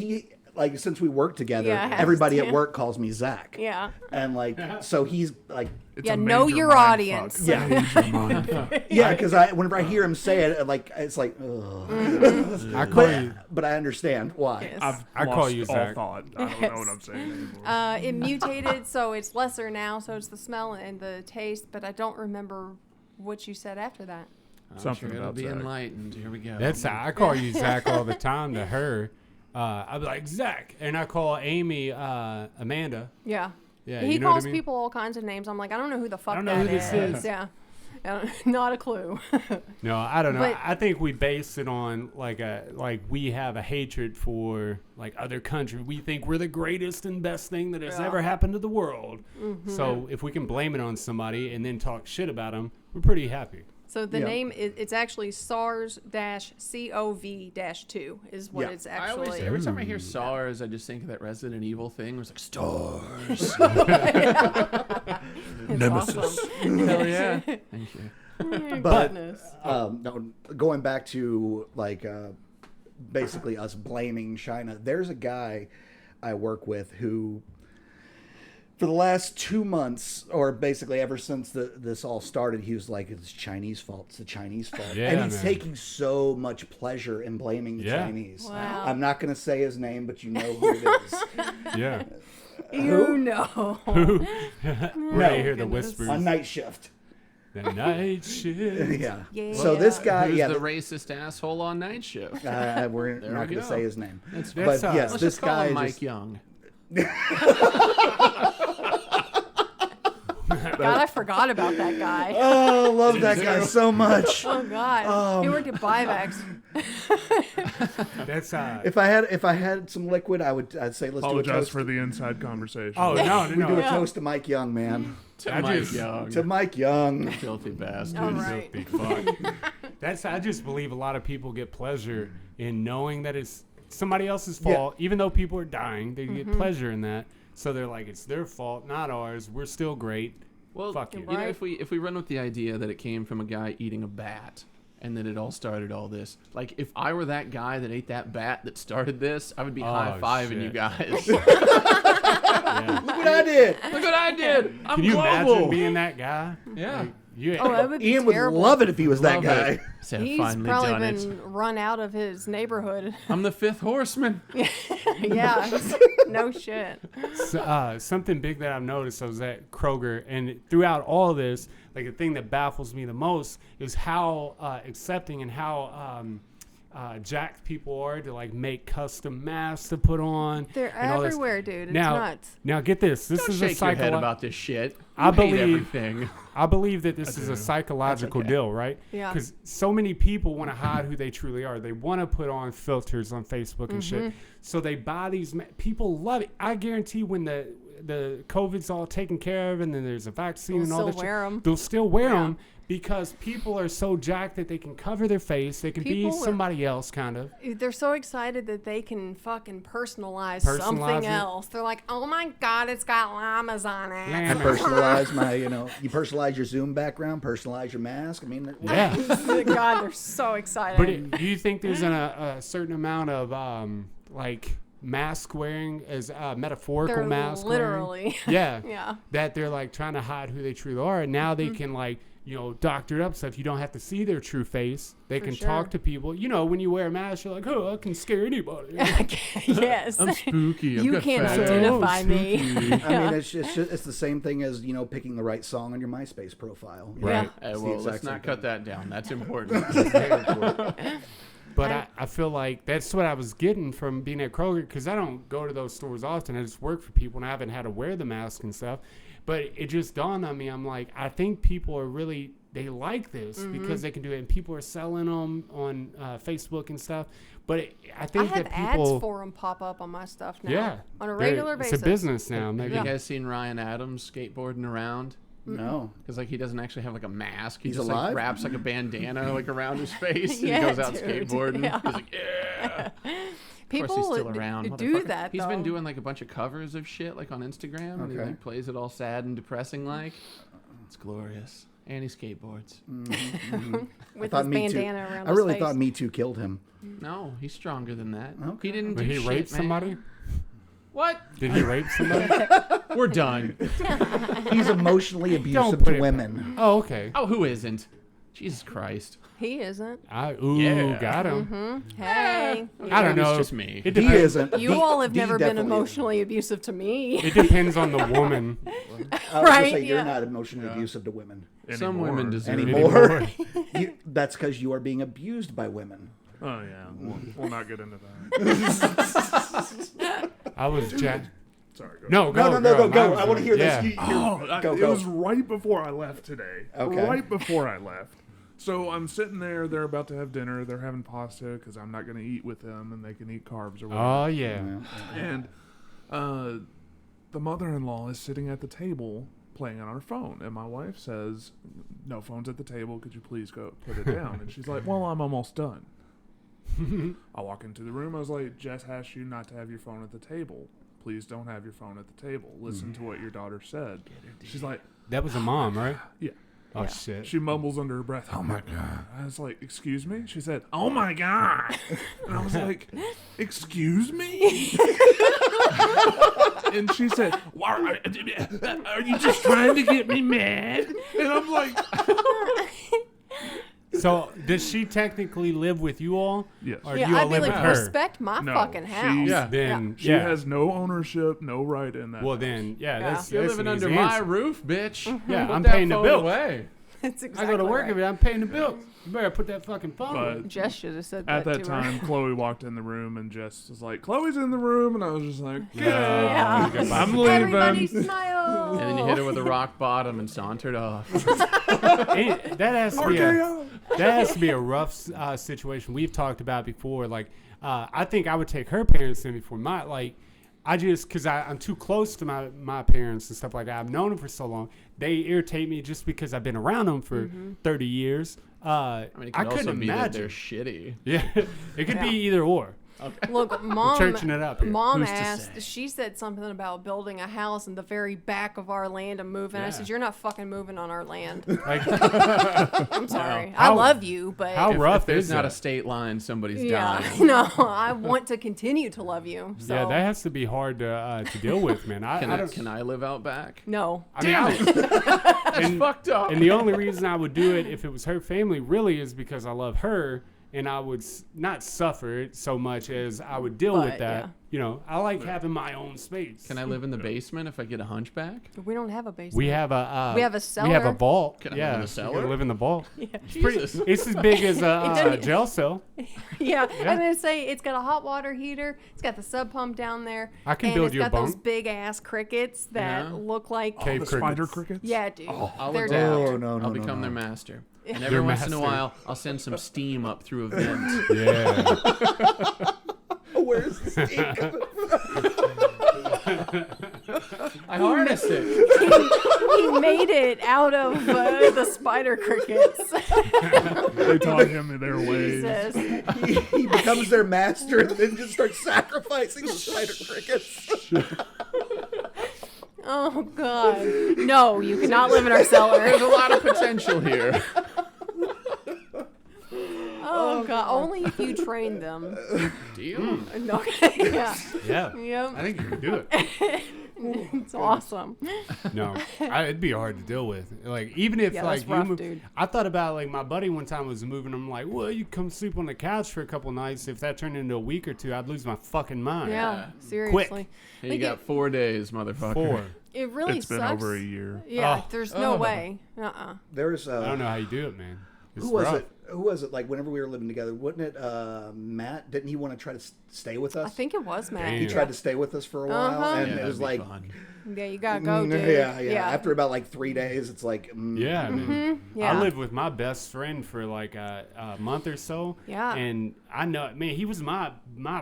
since we work together, Yeah, it has everybody to. at work calls me Zack. Yeah. And so he's like, It's Yeah, a know major your mind audience. fuck. Yeah. Major mind fuck. yeah, because whenever I hear him say it, it's like, ugh. I call you. But I understand why. Yes. I've I lost call you all Zach. thought. I don't know what I'm saying anymore. It mutated, so it's lesser now. So it's the smell and the taste, but I don't remember what you said after that. I'm Something sure it'll about be Zach. enlightened. Here we go. That's I call you Zach all the time to her. I'd be like Zach, and I call Amy Amanda. Yeah. Yeah, He you know what I calls mean? people all kinds of names. I'm like, I don't know who the fuck don't know that who this is. Yeah. Not a clue. No, I don't know. But- I think we base it on like we have a hatred for like other countries. We think we're the greatest and best thing that has Yeah. ever happened to the world. So if we can blame it on somebody and then talk shit about them, we're pretty happy. So the Yeah. name it's actually SARS-CoV-2 is what Yeah. it's I always, actually. every time I hear SARS, I just think of that Resident Evil thing. Where it's like stars. Nemesis. Awesome. Hell yeah! Thank you. But Goodness. no, going back to basically us blaming China, there's a guy I work with who, for the last 2 months, or basically ever since this all started, he was like, "It's Chinese fault. It's the Chinese fault," Yeah, and he's man. taking so much pleasure in blaming the Yeah. Chinese. Wow. I'm not going to say his name, but you know who it is. Yeah. You know. We're ready to hear the goodness. whispers. On night shift. The night shift. Yeah. Yeah. So this guy, Who's yeah, the racist asshole on night shift? we're There not we going to go. say his name. That's, But yes, Let's this just call guy him Mike just, Young. God, I forgot about that guy. oh, love that guy so much. Oh God, he worked at Bivex. That's If I had some liquid, I'd say let's do a Apologize toast. for the inside conversation. Oh no, We do a no. toast to Mike Young, man. To I Mike just- Young. To Mike Young. Filthy bastard. All right. Filthy fuck. I just believe a lot of people get pleasure in knowing that it's somebody else's fault, even though people are dying. They get pleasure in that, so they're like, it's their fault, not ours. We're still great. Well, Fuck you. you know, if we run with the idea that it came from a guy eating a bat, and that it all started all this. Like, if I were that guy that ate that bat that started this, I would be high-fiving shit. you guys. Yeah. Look what I did. Look what I did. I'm Can you global. imagine being that guy? Yeah. Like, you, Oh, that would be Ian would terrible. love it if he was that Love guy. it. So I've He's finally probably done been it. run out of his neighborhood. I'm the fifth horseman. Yeah, no shit. something big that I've noticed, I was at Kroger, and throughout all this, like the thing that baffles me the most is how accepting and how jacked people are to like make custom masks to put on. They're and all this. everywhere, dude. It's Now, nuts. now get this. This Don't is a shake your head psycholo- about this shit. I You hate believe- everything. I believe that this is a psychological okay. deal, right? Yeah. Because so many people want to hide who they truly are. They want to put on filters on Facebook and shit. So they buy these. People love it. I guarantee when the COVID's all taken care of and then there's a vaccine They'll and all still that shit, wear 'em. they'll still wear Yeah. them because people are so jacked that they can cover their face. They can People be are- somebody else, kind of. They're so excited that they can fucking personalize Personalize something it. else. They're like, oh my God, it's got llamas on it. Llamas. Personalize my, you personalize your Zoom background, personalize your mask. I mean, Yeah. God, they're so excited. But do you think there's a certain amount of like mask wearing as metaphorical they're mask wearing? literally. Yeah. Yeah. That they're like trying to hide who they truly are, and now they Mm-hmm. can like doctor it up so if you don't have to see their true face, they For can sure. talk to people. When you wear a mask, you're like, oh, I can scare anybody. Yes. I'm spooky. I've You got can't fat identify ass. me. I mean, it's the same thing as picking the right song on your MySpace profile. Right. Hey, It's the well, exact let's same not thing. cut that down. That's important. But I feel like that's what I was getting from being at Kroger, because I don't go to those stores often. I just work for people, and I haven't had to wear the mask and stuff. But it just dawned on me. I'm like, I think people are really, they like this because they can do it. And people are selling them on Facebook and stuff. But I think have that people... ads for them pop up on my stuff now. Yeah. On a regular It's basis. a business now. Maybe. Have you guys seen Ryan Adams skateboarding around? No. Because like he doesn't actually have like a mask. He He's just alive? like wraps like a bandana like around his face and Yeah, he goes out dude. skateboarding. Yeah. He's like, yeah. People Of course he's still around. do motherfucker. that, He's though. been doing like a bunch of covers of shit like on Instagram and he Okay. like plays it all sad and depressing like. It's glorious. And he skateboards. with thought his Me Too- bandana around I his really face. thought Me Too killed him. No, he's stronger than that. Okay. He didn't But do he shit, raped man. somebody? What? Did he rape somebody? We're done. He's emotionally abusive put to it women. Oh, okay. Oh, who isn't? Jesus Christ. He isn't. Yeah. Got him. Hey. I don't It's know. just me. It He depends. isn't. You all have He never been definitely emotionally abusive to me. It depends on the woman. isn't. I was gonna Right, say you're yeah. not emotionally abusive to women Some Anymore. women deserve it. anymore. That's because you are being abused by women. Oh yeah, we'll not get into that. I was Jack. Sorry. Go No, go. Go. I want to hear Yeah. this. Go. It was right before I left today. Okay. Right before I left. So I'm sitting there. They're about to have dinner. They're having pasta because I'm not going to eat with them, and they can eat carbs or whatever. Oh, yeah. And the mother-in-law is sitting at the table playing on her phone, and my wife says, "No phones at the table. Could you please go put it down?" And she's like, "Well, I'm almost done." I walk into the room. I was like, "Jess asked you not to have your phone at the table. Please don't have your phone at the table. Listen to what your daughter said." She's like, That was a mom, right? "Yeah." Oh, shit. She mumbles under her breath, "Oh my God." I was like, "Excuse me?" She said, "Oh my God." And I was like, "Excuse me?" And she said, "Why, are you just trying to get me mad?" And I'm like, So, does she technically live with you all? yes. Or Yeah, you all I'd be live like, with her? respect my No, fucking she- house. Yeah. Then, She has no ownership, no right in that. Well, house. then, yeah, Yeah. that's You're that's living an under easy my answer. roof, bitch. Yeah, Put I'm that paying the phone bill. away. That's I exactly go to work right. every day. I'm paying the bill. You better put that fucking phone. But Jess should have said at that that to her. time, Chloe walked in the room, and Jess was like, "Chloe's in the room," and I was just like, Yeah. I'm Everybody leaving." smile. And then you hit her with a rock bottom and sauntered off. That has to be a, RKO. that has to be a rough situation. We've talked about before. Like, I think I would take her parents in before my, like, I just, because I'm too close to my parents and stuff like that. I've known them for so long. They irritate me just because I've been around them for 30 years. I mean, it could couldn't also be that they're imagine. shitty. Yeah, it could Yeah. be either or. Look, mom. churching it up here. Mom Who's to asked. say? She said something about building a house in the very back of our land and moving. I Yeah. said, "You're not fucking moving on our land." Like, I'm sorry. How- I love you, but how If rough there's is not that? a state line, somebody's yeah, dying. no, I want to continue to love you. So Yeah, that has to be hard to deal with, man. Can I live out back? no. I mean, It's and, fucked up. and the only reason I would do it if it was her family really is because I love her, and I would not suffer it so much as I would deal with But, that. yeah. You know, I like having my own space. Can I live in the basement if I get a hunchback? We don't have a basement. We have a We have a We have a cellar. vault. Can I yeah, live in the you cellar? can live in the vault. Jesus. It's as big as a doesn't- jail cell. Yeah, Yeah. I'm gonna say it's got a hot water heater. It's got the sub pump down there. I can and build it's you a got those bunk. big ass crickets that Yeah. look like. Cave The spider crickets. crickets. Yeah, dude. I'll They're adapt. Oh, no, I'll no, become no. their master. And Their every once in a master. while, I'll send some steam up through a vent. Yeah. Where's the steam coming I harness it. He made it out of the spider crickets. They taught him their ways. Jesus. He becomes their master and then just starts sacrificing the spider crickets. Oh God. No, you cannot live in our cellar. There's a lot of potential here. Oh God. Only if you train them. Deal. Okay. Yeah. Yeah. Yep. I think you can do it. It's awesome. No, it'd be hard to deal with. Like, even if Yeah, like that's you rough, move, dude. I thought about, like, my buddy one time was moving. I'm like, well, you come sleep on the couch for a couple nights. If that turned into a week or two, I'd lose my fucking mind. Yeah. Seriously. Hey, you Like, got 4 days, motherfucker. 4. It really It's sucks. been over a year. Yeah. Oh. There's no Oh. way. There's I don't know how you do it, man. It's Who was rough. it? Who was it? Like whenever we were living together, wasn't it Matt? Didn't he want to try to stay with us? I think it was Matt. Damn. He tried to stay with us for a while, Uh-huh. and Yeah, it was that'd be like, fun. Yeah, you gotta go, dude. yeah. After about like 3 days, it's like, Yeah, man. Yeah. I lived with my best friend for like a month or so. Yeah. And I know, man, he was my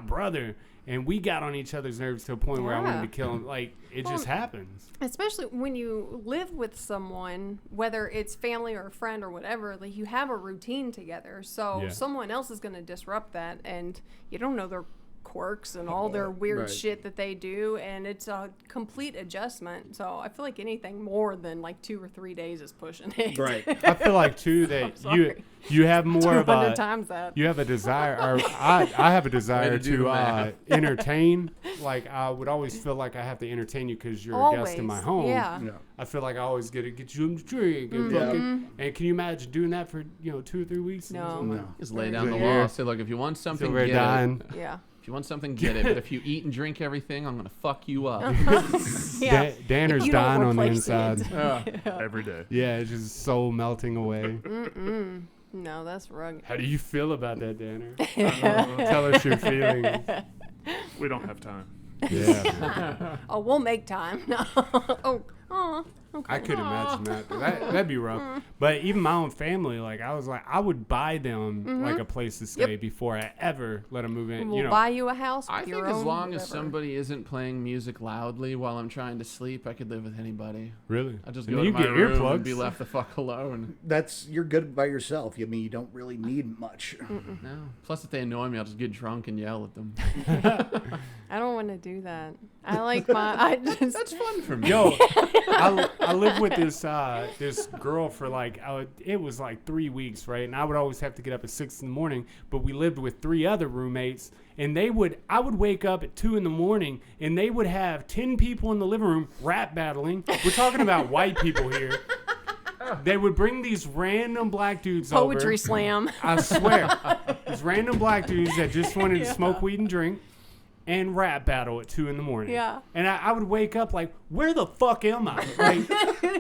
brother, and we got on each other's nerves to a point where I wanted Yeah. to kill him. Like, it just happens. Especially when you live with someone, whether it's family or a friend or whatever, like you have a routine together. So Yeah. someone else is going to disrupt that, and you don't know their quirks and all their weird Right. shit that they do, and it's a complete adjustment. So I feel like anything more than like 2 or 3 days is pushing it. right. I feel like too that sorry. you have more of 200 a times that. you have a desire, or I have a desire to do to the math. entertain. Like I would always feel like I have to entertain you because you're a guest in my home. Yeah. Yeah. I feel like I always get you a drink. And, Yeah. fucking, and can you imagine doing that for 2 or 3 weeks? No. No. Just lay down the Yeah. law. Say, look, if you want something, So we're get dying. it. Yeah. If you want something, get it. But if you eat and drink everything, I'm gonna fuck you up. Yeah. Danner's You don't dying on the replace it. inside. Every day. Yeah, it's just soul melting away. No, that's rugged. How do you feel about that, Danner? Tell us your feelings. We don't have time. Yeah. Oh, we'll make time. Oh, okay. I could imagine that'd be rough. But even my own family, like I would buy them like a place to stay before I ever let them move in. We'll buy you a house. I with think your as own long as whatever. somebody isn't playing music loudly while I'm trying to sleep, I could live with anybody. Really? I just And go then to you my get room earplugs. and be left the fuck alone. You're good by yourself. I mean, you don't really need much. No. Plus, if they annoy me, I'll just get drunk and yell at them. I don't want to do that. I like my. That's fun for me. Yo, I lived with this girl for like it was like 3 weeks, right? And I would always have to get up at 6 in the morning. But we lived with 3 other roommates, and I would wake up at 2 in the morning, and they would have 10 people in the living room rap battling. We're talking about white people here. They would bring these random black dudes Poetry over. slam. I swear, these random black dudes that just wanted to smoke weed and drink. And rap battle at 2 in the morning. Yeah. And I would wake up like, where the fuck am I? Like,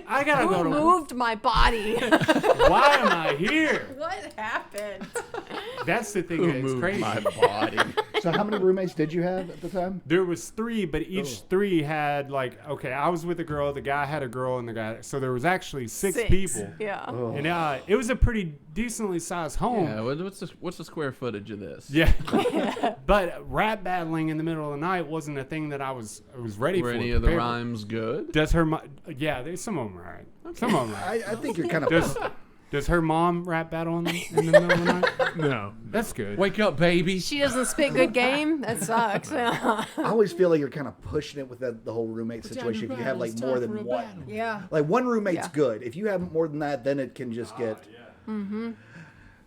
I gotta Who go to. moved my body? Why am I here? What happened? That's the thing Who that's moved crazy. my body? So how many roommates did you have at the time? There was 3, but each 3 had like, okay, I was with a girl, the guy had a girl, and the guy. So there was actually 6 people. Yeah. Oh. And it was a pretty decently sized home. Yeah, what's the square footage of this? Yeah. But rap battling in the middle of the night wasn't a thing that I was ready Were for. any of the prepared for. rhymes good? Does her yeah, there's some of them right. Some of them right. I think you're kind of. Does her mom rap battle in the middle of the night? No. That's good. Wake up, baby. She doesn't spit good game. That sucks. I always feel like you're kind of pushing it with the whole roommate situation. If you have like more than one, Yeah. like one roommate's Yeah. good. If you have more than that, then it can just get.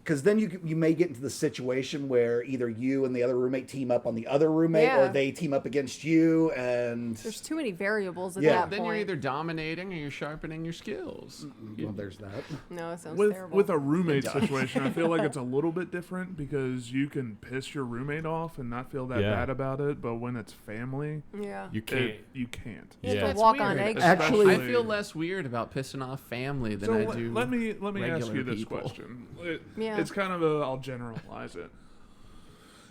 Because then you may get into the situation where either you and the other roommate team up on the other roommate, Yeah. or they team up against you, and There's too many variables at Yeah. that Then point. you're either dominating or you're sharpening your skills. well, there's that. No, it sounds With terrible. with a roommate situation, I feel like it's a little bit different because you can piss your roommate off and not feel that Yeah. bad about it. But when it's family, yeah. You can't. you can't. You have Yeah. to walk on weird. eggshells. Actually- I feel less weird about pissing off family than So I do. let me ask regular you this people. question. Yeah. It's kind of I'll generalize it.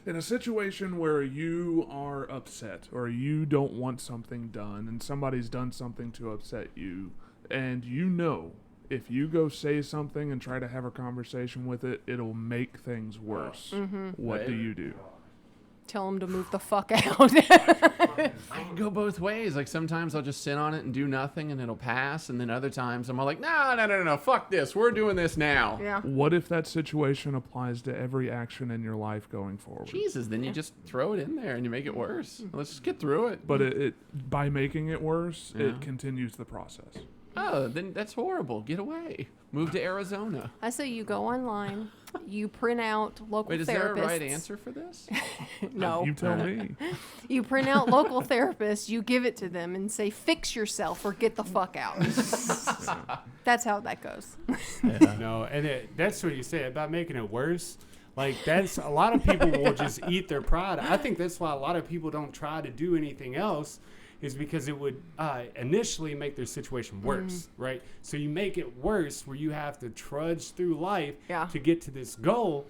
In a situation where you are upset or you don't want something done and somebody's done something to upset you, and you know if you go say something and try to have a conversation with it, it'll make things worse. What do you do? Tell them to move the fuck out. I can go both ways. Like sometimes I'll just sit on it and do nothing and it'll pass, and then other times I'm all like, no, fuck this. We're doing this now. yeah. What if that situation applies to every action in your life going forward? Jesus, then you just throw it in there and you make it worse. Let's just get through it. But it by making it worse, Yeah. it continues the process. Oh, then that's horrible. Get away. Move to Arizona. I say you go online, you print out local Wait, is therapists. there a right answer for this? No. You tell me. You print out local therapists, you give it to them and say, fix yourself or get the fuck out. That's how that goes. No, and that's what you say about making it worse. Like that's a lot of people will just eat their pride. I think that's why a lot of people don't try to do anything else, is because it would initially make their situation worse, right? So you make it worse where you have to trudge through life to get to this goal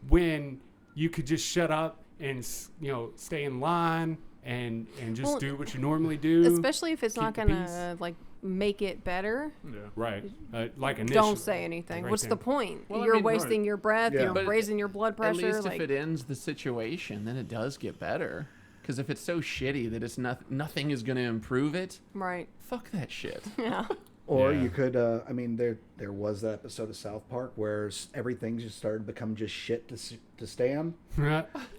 when you could just shut up and, stay in line and just do what you normally do. Especially if it's not going to, like, make it better. Yeah. Right. Like initially. Don't say anything. What's the point? Well, you're wasting your breath. Yeah. You're But raising your blood pressure. At least if it ends the situation, then it does get better. Because if it's so shitty that it's nothing is going to improve it, right. fuck that shit. Yeah. Or Yeah. you could, there was that episode of South Park where everything just started to become just shit to stand.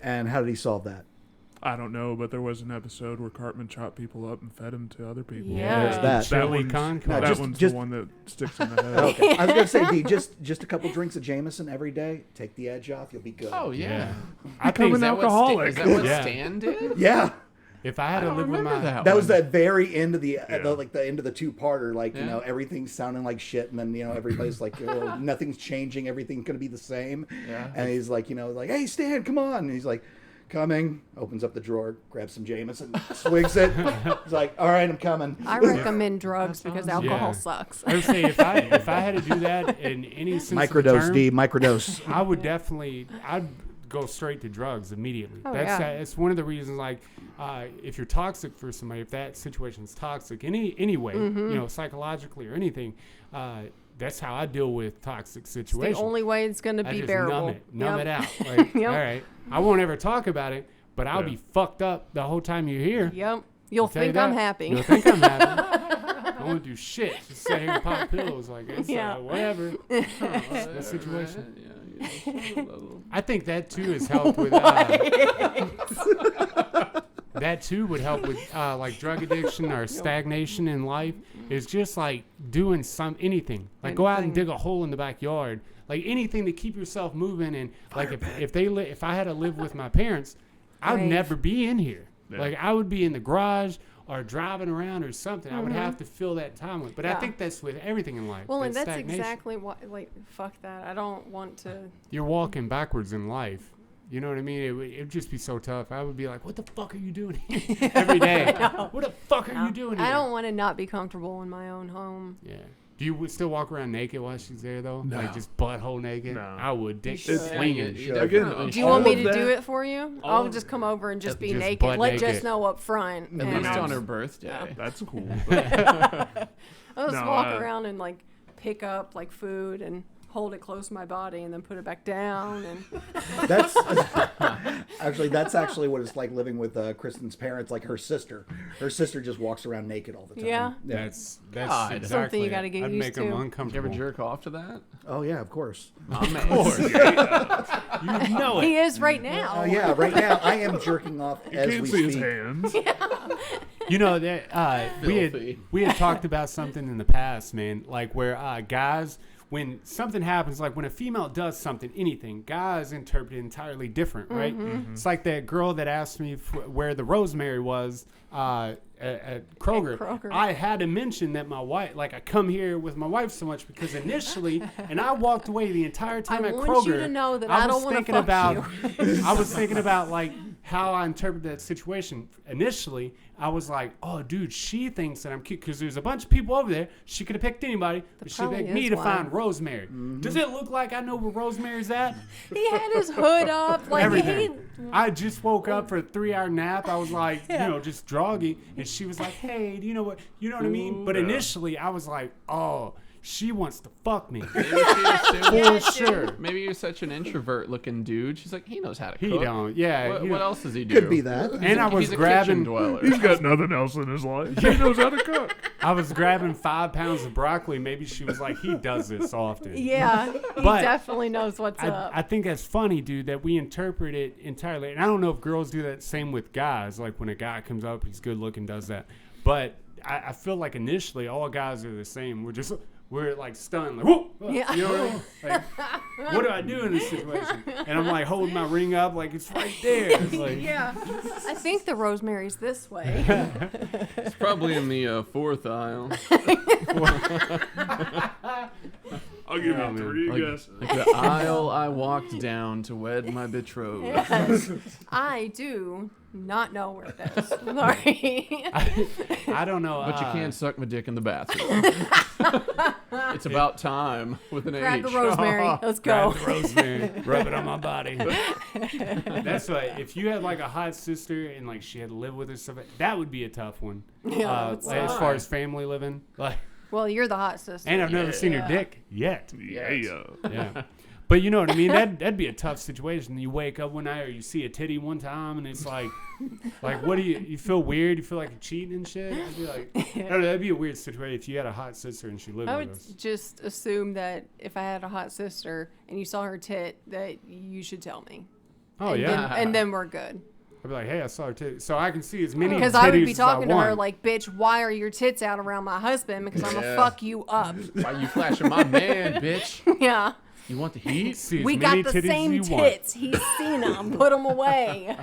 And how did he solve that? I don't know, but there was an episode where Cartman chopped people up and fed them to other people. Yeah. There's that. Chili one's, con No, that just- one's just- the one that sticks in the head. Okay. I was going to say, D, just a couple drinks of Jameson every day. Take the edge off. You'll be good. Oh, yeah. I Become think an alcoholic. Is that what Yeah. Stan did? Yeah. if I had I to don't live with remember my That was one. the very end of the Yeah. like the end of the two-parter. Like, Yeah. everything's sounding like shit. And then, everybody's like, nothing's changing. Everything's going to be the same. Yeah. And he's like, like, hey, Stan, come on. And he's like, coming, opens up the drawer, grabs some Jameson, swigs it. He's like, all right, I'm coming. I recommend drugs because awesome. alcohol Yeah. sucks. I would say if I had to do that in any sense of the Microdose, term, D, microdose. I would I'd go straight to drugs immediately. Oh, That's yeah. it's one of the reasons. Like, if you're toxic for somebody, if that situation's toxic anyway, psychologically or anything, that's how I deal with toxic It's the situations. only way it's going to I be just bearable. numb it Yep. out. Like, Yep. all right, I won't ever talk about it, but I'll Yeah. be fucked up the whole time you're here. Yep. You'll I'll tell you think I'm that. happy. You'll think I'm happy. I won't do shit. Just sit here and pop pills. Like, it's Yeah. whatever. The situation. Yeah. I think that too has helped with. That too would help with like drug addiction or stagnation in life. Is just like doing anything. Like go out and Anything. dig a hole in the backyard. Like anything to keep yourself moving. And like if I had to live with my parents, I'd Right. never be in here. Yeah. Like I would be in the garage or driving around or something. I would have to fill that time with. But I Yeah. think that's with everything in life. Well, and that's stagnation. exactly what, like, fuck that. I don't want to. You're walking backwards in life. You know what I mean? It'd just be so tough. I would be like, what the fuck are you doing here every day? What the fuck are you doing here? I don't want to not be comfortable in my own home. Yeah. Do you still walk around naked while she's there, though? No. Like, just butthole naked? No. I would. Dick should. swinging. Again, Do you want me to all of do that- it for you? all I'll of- just come over and just be Just naked. butt Let Jess naked. know up front. At and least Yeah. on her birthday. That's cool. I'll just No, walk I- around and, like, pick up, like, food and hold it close to my body and then put it back down. And That's actually what it's like living with Kristen's parents, like her sister. Her sister just walks around naked all the time. Yeah. That's God. exactly Something you gotta it. get I'd used make them to. Did you uncomfortable. ever jerk off to that? Oh yeah, of course. Oh, man. You know it. he is right now. Oh yeah, right now I am jerking off as Can't we see his speak. hands. You know that Filthy. we had talked about something in the past, man. Like where guys, when something happens, like when a female does something, anything, guys interpret it entirely different, right? It's like that girl that asked me where the rosemary was at Kroger. At Kroger. I had to mention that my wife, like I come here with my wife so much because initially, and I walked away the entire time I at want Kroger. you to know that I was don't wanna thinking fuck about, I was thinking about like how I interpret that situation. Initially, I was like, "Oh, dude, she thinks that I'm cute because there's a bunch of people over there. She could have picked anybody, but she probably picked me is to why. find Rosemary. Does it look like I know where Rosemary's at? He had his hood up. Like, Everything. I just woke up for a 3-hour nap. I was like, just groggy, and she was like, "Hey, do you know what? You know what I mean?" But Yeah. initially, I was like, "Oh, she wants to fuck me Maybe she assumed- for sure." Maybe you're such an introvert-looking dude. She's like, he knows how to cook. He don't. Yeah. What, he what don't. else does he do? Could be that. And I was He's a grabbing. kitchen dweller. He's got nothing else in his life. He knows how to cook. I was grabbing 5 pounds of broccoli. Maybe she was like, he does this often. Yeah, he But definitely knows what's I up. think that's funny, dude, that we interpret it entirely. And I don't know if girls do that same with guys. Like when a guy comes up, he's good looking, does that. But I feel like initially all guys are the same. We're like stunned, like, whoa! Yeah. You know what I mean? Like, what do I do in this situation? And I'm like holding my ring up, like it's right there. It's like, Yeah, I think the rosemary's this way. It's probably in the fourth aisle. I'll give Oh, you man. 3 Like, guesses. like the aisle I walked down to wed my betrothed. Yes. I do not know where it is. Sorry. I don't know. But you can't suck my dick in the bathroom. It's about time with an Grab H. the rosemary. Let's go. Grab the rosemary, rub it on my body. That's why if you had like a hot sister and like she had to live with her stuff, that would be a tough one. Yeah, Like, that's as hard. far as family living, like, Well, you're the hot sister. and I've never seen her Yeah. dick yet. Yeah. Yeah. But you know what I mean? That'd be a tough situation. You wake up one night or you see a titty one time and it's like what do you feel weird? You feel like you're cheating and shit? I'd be like, I don't know, that'd be a weird situation if you had a hot sister and she lived I with would us. just assume that if I had a hot sister and you saw her tit, that you should tell me. Oh, and yeah. and then we're good. I'd be like, hey, I saw her titty. So I can see as many Because titties I would be as talking to her want. like, bitch, why are your tits out around my husband? Because I'm gonna fuck you up. Why you flashing my man, bitch? Yeah. You want the heat? See as We many got the titties same as you want. tits. He's seen them. Put them away.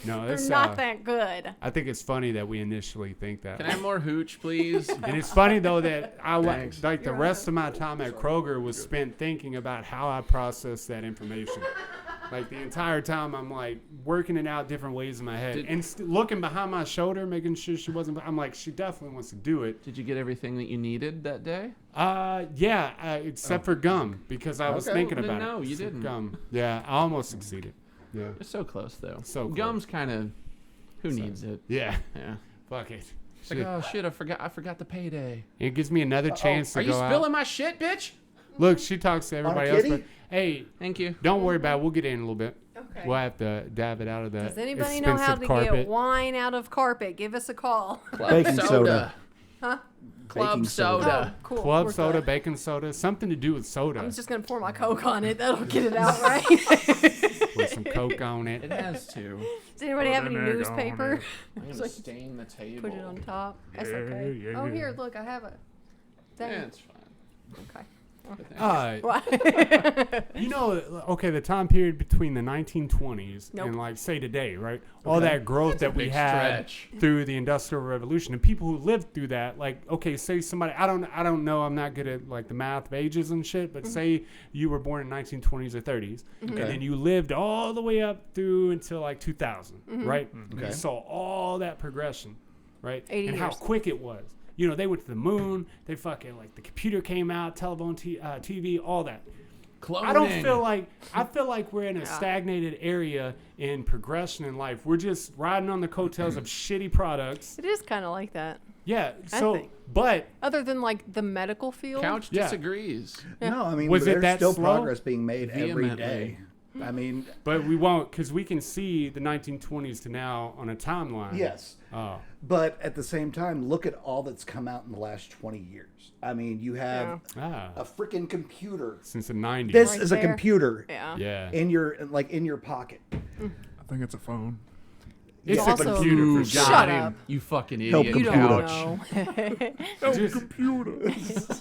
No, They're that's not that good. I think it's funny that we initially think that. Can I have more hooch, please? And it's funny though that Thanks. like the rest of my time at Kroger was spent thinking about how I process that information. Like the entire time I'm like working it out different ways in my head Did- and looking behind my shoulder, making sure she wasn't. I'm like, she definitely wants to do it. Did you get everything that you needed that day? Yeah, except for gum because I was Okay. thinking Then about no, it. you So didn't. Gum. Yeah, I almost succeeded. Yeah. You're so close, though. So close. Gum's kind of... Who needs it? Yeah. Yeah. Fuck it. It's like, oh, shit, I forgot the payday. It gives me another chance to Are you go spilling out. my shit, bitch? Look, she talks to everybody else, kitty? but hey, Thank you. don't worry about it. We'll get in a little bit. Okay. We'll have to dab it out of the Does anybody know how expensive to carpet. get wine out of carpet? Give us a call. Club Baking soda. Huh? Club Baking soda. soda. Oh, cool. Club We're soda, good. baking soda, something to do with soda. I'm just gonna pour my Coke on it. That'll get it out right. With some Coke on it. It has to. Does anybody have any Put an egg on newspaper? it. I'm going to stain the table. Put it on top. That's Yeah, okay. yeah, Oh, yeah. here, look, I have a thing. Yeah, it's fine. Okay. Uh, you know, okay, the time period between the 1920s Nope. and like say today, right? All that growth that we big had stretch. through the Industrial Revolution, and people who lived through that, like, okay, say somebody, I don't know, I'm not good at like the math of ages and shit, but say you were born in 1920s or 30s, and then you lived all the way up through until like 2000, right? Okay. You saw all that progression, right? 80 and how years. quick it was. You know, they went to the moon. They fucking like the computer came out, telephone, TV, all that. Cloning. I feel like we're in a stagnated area in progression in life. We're just riding on the coattails of shitty products. It is kind of like that. Yeah. I So, think. but Other than like the medical field. Couch Yeah. disagrees. No, I mean, Was it there's that still slow? progress being made every Vehemently. day. I mean, we won't because we can see the 1920s to now on a timeline. yes. Oh. But at the same time, look at all that's come out in the last 20 years. I mean, you have a freaking computer. Since the 90s. This Right is there. a computer Yeah. Yeah. in your pocket. I think it's a phone. It's You a also- computer Ooh, for sure. Shut got him. up. You fucking Help idiot. You computer. don't know. Oh, Just- computer.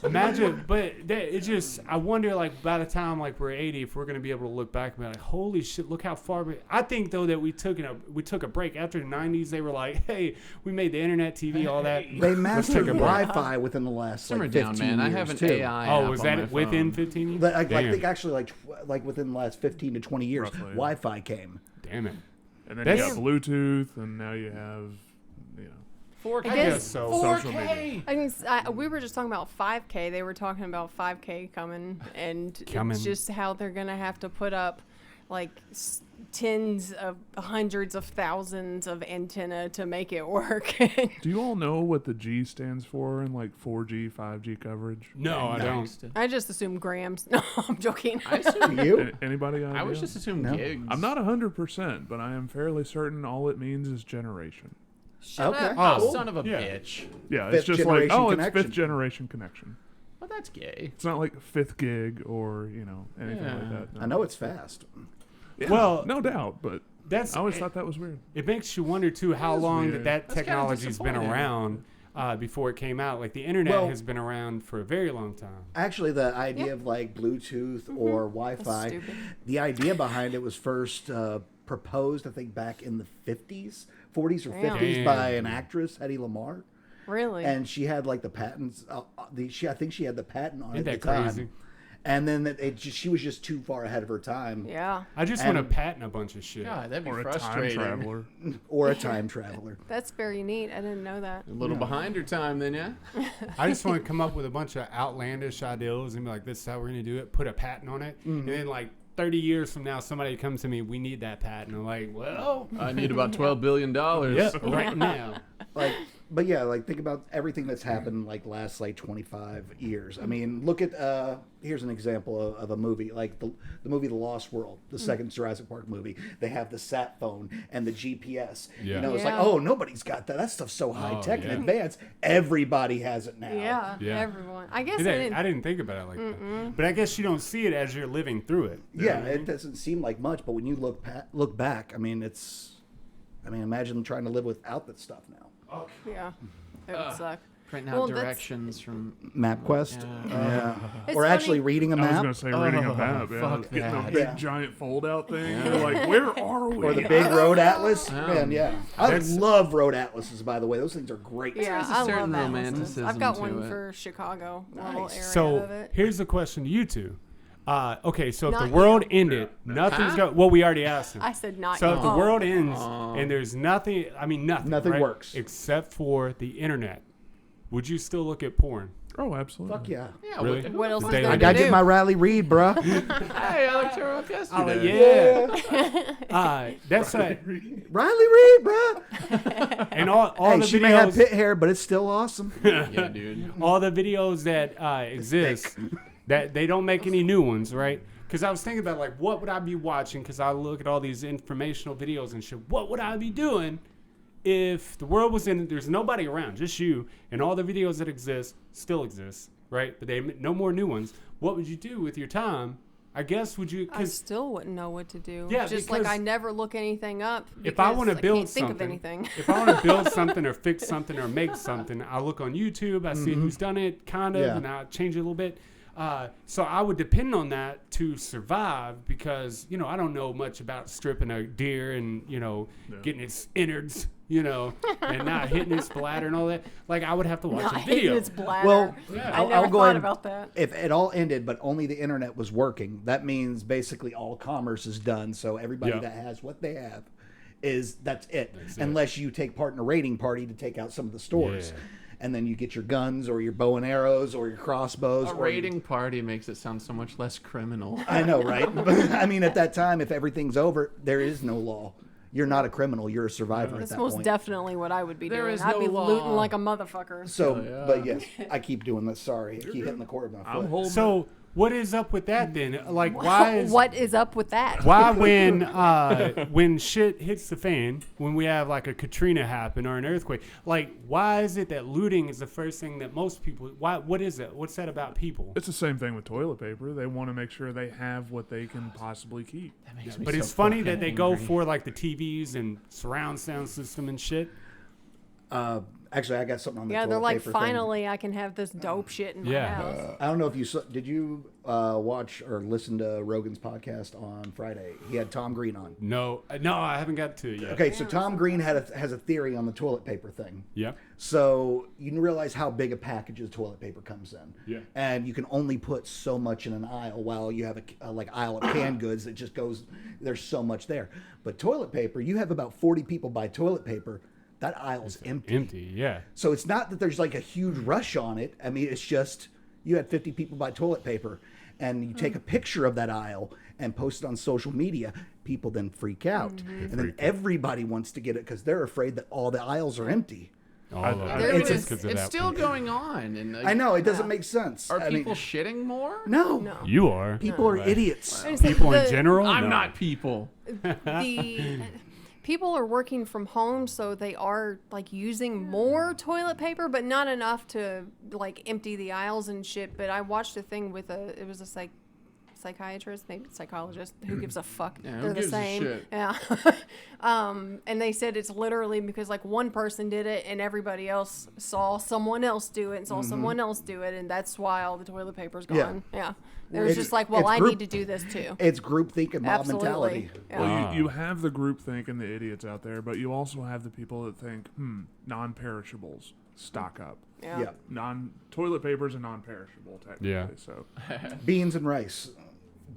Imagine, but it just, I wonder, like, by the time, like, we're 80, if we're going to be able to look back and be like, holy shit, look how far I think, though, that we took a break. After the 90s, they were like, hey, we made the internet, TV, all that. They Let's mastered take a break. Wi-Fi within the last Simmer like 15 down, man. I years, have an too. AI Oh, app was on my that within phone. 15 years? I Damn. think actually like within the last 15 to 20 years, Roughly, yeah. Wi-Fi came. Damn it. And then That's- you got Bluetooth, and now you have, you know. 4K. I guess so. Social 4K. I mean, we were just talking about 5K. They were talking about 5K coming, and Coming. it's just how they're gonna have to put up like tens of hundreds of thousands of antenna to make it work. Do you all know what the G stands for in like 4G, 5G coverage? No, I don't. I just assume grams. No, I'm joking. I assume You? Anybody idea? I was just assuming No. gigs. I'm not 100%, but I am fairly certain all it means is generation. Shut Okay. up. Oh, Oh, son of a yeah. bitch. Yeah, Fifth it's just like, generation oh, it's connection. fifth generation connection. Well, that's gay. It's not like fifth gig or, you know, anything like Yeah. that. No. I know it's fast. Yeah, Well, no doubt, but That's I always thought that was weird. it makes you wonder too how is long weird. that That's kinda technology's been disappointing. around before it came out. Like the internet Well- has been around for a very long time. Actually, the idea Yeah. of like Bluetooth or Wi-Fi, stupid. the idea behind it was first proposed, I think, back in the 40s or Damn. 50s by an actress, Hedy Lamarr. Really? And she had like the patents. I think she had the patent on Ain't it at that the time. crazy? And then she was just too far ahead of her time. Yeah. I just want to patent a bunch of shit. God, that'd be Or a time frustrating. traveler. Or a time traveler. That's very neat. I didn't know that. A little behind her time, then, yeah. I just want to come up with a bunch of outlandish ideas and be like, this is how we're going to do it, put a patent on it, and then like 30 years from now, somebody comes to me, we need that patent. I'm like, well, I need about $12 billion. yep, right now. Like, but yeah, like think about everything that's happened like last like 25 years. I mean, look at here's an example of a movie like the movie The Lost World, the second Jurassic Park movie. They have the sat phone and the GPS. Yeah. You know, it's like, Yeah. oh, nobody's got that. That stuff's so high tech and advanced. Everybody has it now. Yeah. Everyone. I guess I didn't think about it like that. But I guess you don't see it as you're living through it. Yeah, it doesn't seem like much, but when you look back, I mean, imagine trying to live without that stuff now. Yeah. It would suck. Printing out Well, that's- directions from. MapQuest, Yeah. It's or actually funny- reading a I was map, going to say reading a map. Yeah. fuck Getting a that. big Yeah. giant fold-out thing. You're like, where are we? or the big road atlas. Man, yeah, I That's- love road atleses. By the way, those things are great. Yeah, There's a I love certain atlases. romanticism I've got to one it. for Chicago. A little Nice. area So of it. here's the question to you two. Okay, so if Not the world you. ended, nothing's going. Well, we already asked him. I said not So you. if the Oh. world ends and there's nothing, I mean nothing, Nothing right? works. except for the internet, would you still look at porn? Oh, absolutely. Fuck yeah. Yeah, Really? What else The is day there I like to gotta do? get my Riley Reid, bruh. Hey, I looked her up Oh, yesterday. yeah. That's right. Riley Reid, bruh. And all Hey, the she may have videos, pit hair, but it's still awesome. Yeah, dude. all the videos that exist, that they don't make any new ones, right? Because I was thinking about like, what would I be watching? Because I look at all these informational videos and shit. What would I be doing if the world was in? There's nobody around, just you, and all the videos that exist still exist, right? But they no more new ones. What would you do with your time? I guess would you? I Because still wouldn't know what to do. Yeah, just like because I never look anything up. if I want to because build can't think something, of anything. if I want to build something or fix something or make something, I look on YouTube. I see who's done it, kind of, Yeah. and I change it a little bit. So I would depend on that to survive because I don't know much about stripping a deer and getting its innards, and not hitting its bladder and all that. Like I would have to watch Not a hitting video. its bladder. Well, I never go thought ahead. about that. If it all ended, but only the internet was working, that means basically all commerce is done. So everybody Yeah. that has what they have that's it. That's it. Unless you take part in a raiding party to take out some of the stores. Yeah. And then you get your guns or your bow and arrows or your crossbows. A or raiding party makes it sound so much less criminal. I know, right? But I mean, at that time, if everything's over, there is no law. You're not a criminal. You're a survivor That's at that most point. definitely what I would be There doing. is I'd no be law. looting like a motherfucker. So, yeah. but yes, I keep doing this. Sorry, I keep hitting the cord with my I'm foot. holding. So what is up with that then? Like why is What is up with that? Why when shit hits the fan, when we have like a Katrina happen or an earthquake, like why is it that looting is the first thing that most people? What is it? What's that about people? It's the same thing with toilet paper. They want to make sure they have what they can possibly keep. That makes me But so it's funny fucking that they go angry. for like the TVs and surround sound system and shit. Actually, I got something on the Yeah, they're toilet like, paper thing. finally, I can have this dope shit in my Yeah. house. I don't know if you saw, did you watch or listen to Rogan's podcast on Friday? He had Tom Green on. No, I haven't got to it yet. Okay, so Tom Green has a theory on the toilet paper thing. Yeah. So you realize how big a package of toilet paper comes in. Yeah. And you can only put so much in an aisle, while you have a like aisle of canned goods that just goes, there's so much there. But toilet paper, you have about 40 people buy toilet paper. That aisle's empty. Empty. Yeah. So it's not that there's like a huge rush on it. I mean, it's just you had 50 people buy toilet paper and you take a picture of that aisle and post it on social media. People then freak out. And then everybody wants to get it because they're afraid that all the aisles are empty. All of it. There It's was- just 'cause of It's that still one. going on. And I know, it doesn't make sense. Are I mean, people shitting more? no. No. You are. People are idiots. I just think People in the- general. I'm No. not people. the people are working from home, so they are like using more toilet paper, but not enough to like empty the aisles and shit. But I watched a thing with it was a psychiatrist, maybe psychologist, who gives a fuck. Yeah, who They're the gives a same. shit? Yeah. And they said it's literally because like one person did it and everybody else saw someone else do it and saw someone else do it, and that's why all the toilet paper's Yeah. gone. Yeah. They was It's- just like, well, it's I group- need to do this too. It's groupthink and mob Absolutely. mentality. Yeah. Well, you have the groupthink and the idiots out there, but you also have the people that think, non-perishables. stock up. Yeah. Toilet paper is a non-perishable technically. Yeah. So Beans and rice.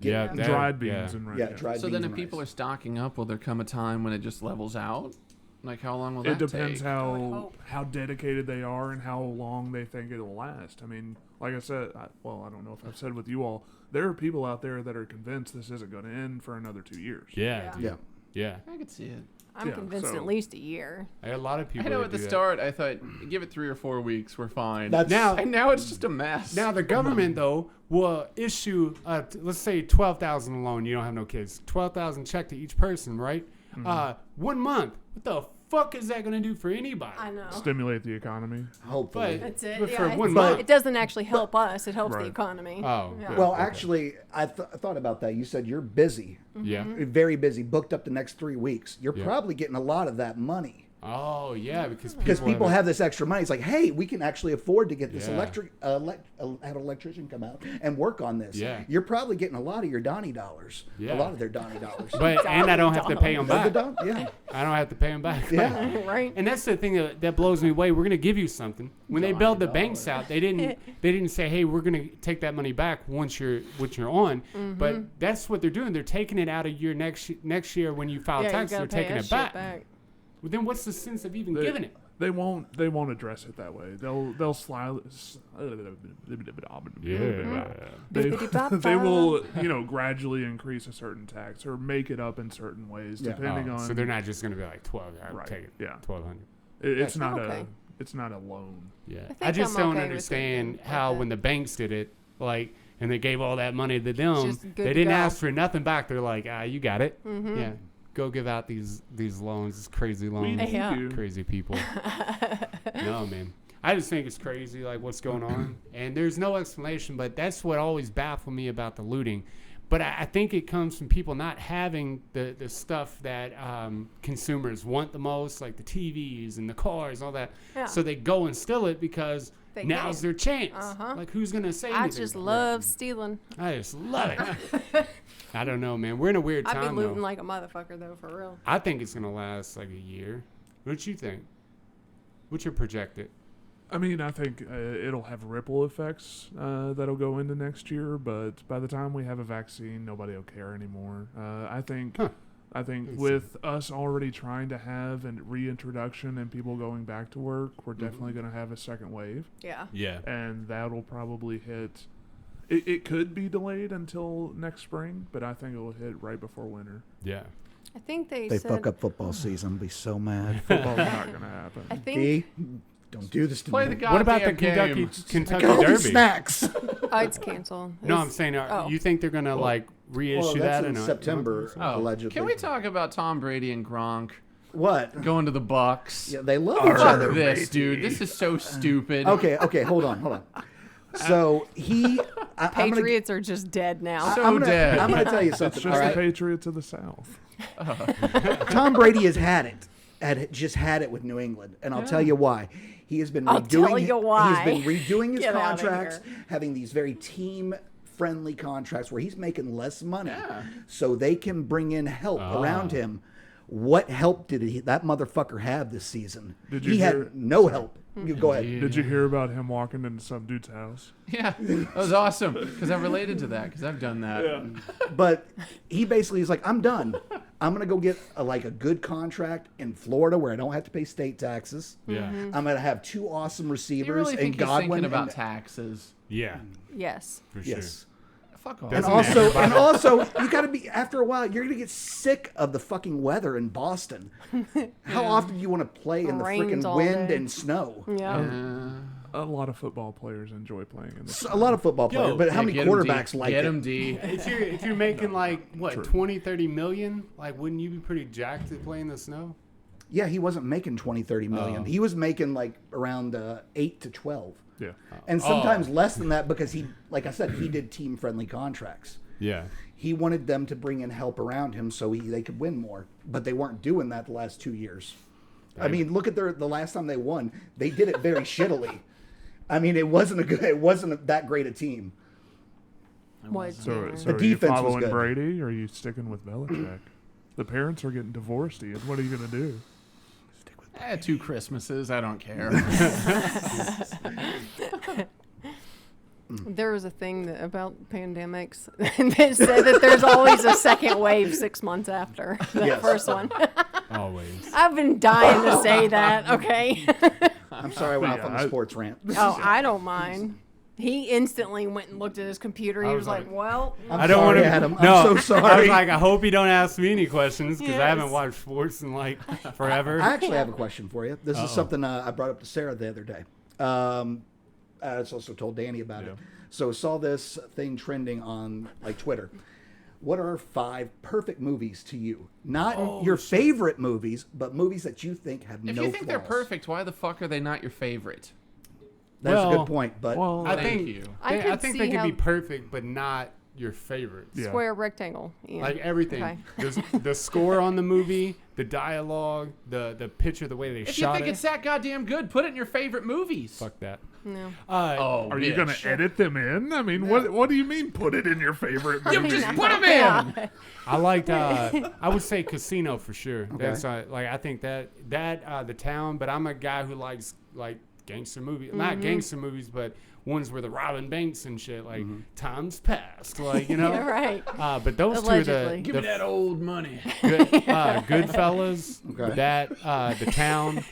Yeah, that- dried yeah. beans and rice. Yeah, dried So beans then, if and people are rice. stocking up, will there come a time when it just levels out? Like, how long will It that depends take? I would how hope. dedicated they are and how long they think it'll last. I mean, like I said, I don't know if I've said with you all, there are people out there that are convinced this isn't going to end for another 2 years. Yeah. Yeah. Dude. Yeah. Yeah. I could see it. I'm Yeah, convinced so- at least a year. I had a lot of people. I know that at the do that. start, I thought, give it 3 or 4 weeks, we're fine. That's Now- and now it's just a mess. Now the government though will issue, let's say 12,000 loan. You don't have no kids. 12,000 check to each person, right? 1 month. What the fuck is that going to do for anybody? I know. Stimulate the economy. hopefully. That's it. But Yeah, for it's 1 not- month. it doesn't actually help us. It helps the Right. economy. Oh, Yeah. good. Well, Okay. actually, I thought about that. You said you're busy, Yeah. you're very busy, booked up the next 3 weeks. You're Yeah. probably getting a lot of that money. Oh yeah, because People have this extra money. It's like, hey, we can actually afford to get this Yeah. have an electrician come out and work on this. Yeah. You're probably getting a lot of your Donnie dollars. Yeah. A lot of their Donnie dollars. But and I don't have to pay them The back. Yeah. I don't have to pay them back. Yeah. Right. And that's the thing that blows me away. We're gonna give you something. When they bailed the banks out, they didn't say, "Hey, we're gonna take that money back once you're on." But that's what they're doing. They're taking it out of your next year when you file Yeah, you taxes. gotta They're pay taking that it shit back. Well, then what's the sense of even They- giving it? They won't address it that way. They'll slide. They will gradually increase a certain tax or make it up in certain ways Yeah. depending on. So they're not just gonna be like 12. I'll Right, take it. yeah. 1,200. It's not Okay. it's not a loan. Yeah. think I just I'm don't okay with understand it how like that. when the banks did it, like, and they gave all that money to them, just good they to didn't go. ask for nothing back. They're like, you got it. Yeah. Go give out these loans, these crazy loans. We Yeah. do. Crazy people. No, man. I just think it's crazy, like what's going on, and there's no explanation. But that's what always baffled me about the looting. But I think it comes from people not having the stuff that consumers want the most, like the TVs and the cars, all that. Yeah. So they go and steal it because They now's can. their chance. Uh-huh. Like who's gonna say I anything? just about love stealing. that? I just love it. I don't know, man. We're in a weird I'd be time looting though. like a motherfucker though, for real. I think it's gonna last like a year. What you think? What's your projected? I mean, I think it'll have ripple effects that'll go into next year, but by the time we have a vaccine, nobody will care anymore. I think Let's with us already trying to have a reintroduction and people going back to work, we're definitely going to have a second wave, Yeah. Yeah. and that'll probably hit. It could be delayed until next spring, but I think it will hit right before winter. Yeah. I think they They said. fuck up football season. I'll be so mad. Football's not going to happen. I think. D, don't do this to Play me. the What about the goddamn game. Kentucky All these Derby? snacks. Oh, it's canceled. No, I'm It's- saying, Oh. you think they're gonna like reissue Well, that that's or in not? September, Oh, allegedly. can we talk about Tom Brady and Gronk What? going to the Bucks? Yeah, they love each Fuck other. this, dude. This is so stupid. Okay, hold on. So I'm gonna, Patriots are just dead now. So I'm gonna, dead. I'm gonna tell you It's something. just All the right? Patriots of the South. Tom Brady has had it. Just had it with New England, and I'll tell you why. He has been I'll redoing. tell you why. He's been redoing his Get outta contracts, here. having these very team-friendly contracts where he's making less money, Yeah. so they can bring in help around him. What help did that motherfucker have this season? Did you he hear- had no help. You go ahead. Did you hear about him walking into some dude's house? Yeah, that was awesome because I related to that because I've done that. But he basically is like, I'm done. I'm gonna go get a good contract in Florida where I don't have to pay state taxes. Yeah. I'm gonna have 2 awesome Do receivers you really and think he's Godwin. thinking about and, taxes? Yeah. Yes. For sure. yes. Fuck off. And Doesn't also, you gotta be, after a while, you're gonna get sick of the fucking weather in Boston. How often do you want to play in the Rains freaking all wind day. and snow? Yeah. A lot of football players enjoy playing in this. A lot of football players, but how many quarterbacks like Get it? him, D. If you're making like what True. 20, 30 million, like wouldn't you be pretty jacked to play in the snow? Yeah, he wasn't making 20, 30 million. Oh. He was making like around 8 to 12. Yeah. And sometimes less than that because he, like I said, he did team-friendly contracts. Yeah. He wanted them to bring in help around him so they could win more, but they weren't doing that the last 2 years. I mean, look at the last time they won. They did it very shittily. I mean, it wasn't that great a team. What? So, yeah. so The are you defense was following good. Brady or are you sticking with Belichick? The parents are getting divorced, Ian. What are you going to do? Stick with 2 Christmases. I don't care. There was a thing about pandemics that said that there's always a second wave 6 months after the first one. Always. I've been dying to say that, okay? I'm sorry I went off on the sports rant. Oh, I don't mind. He instantly went and looked at his computer. He was like, well. I don't want to. Adam. No, I'm so sorry. I was like, I hope you don't ask me any questions because I haven't Yes. watched sports in like forever. I actually have a question for you. This is something I brought up to Sarah the other day. I also told Danny about it. So saw this thing trending on like Twitter. What are 5 perfect movies to you? Not your favorite movies, but movies that you think have If no you think they're flaws. perfect, why the fuck are they not your favorite? That's a Well, good point. But I Thank think you. I I could think see they could how be perfect, but not your favorites. Yeah. square rectangle. Yeah. Like everything, Okay. the score on the movie, the dialogue, the picture, the way they If you shot think it. it's that goddamn good, put it in your favorite movies. Fuck that. No. Are you going to edit them in? I mean, what do you mean put it in your favorite You movie? just put them in. Yeah. I liked. I would say Casino for sure. That's like I think that The Town. But I'm a guy who likes like gangster movies, not gangster movies, but ones where the robbing banks and shit. Like Times Past, like you know. Yeah, right. But those Allegedly. two Give are me that old money. the Goodfellas, Okay. that The Town,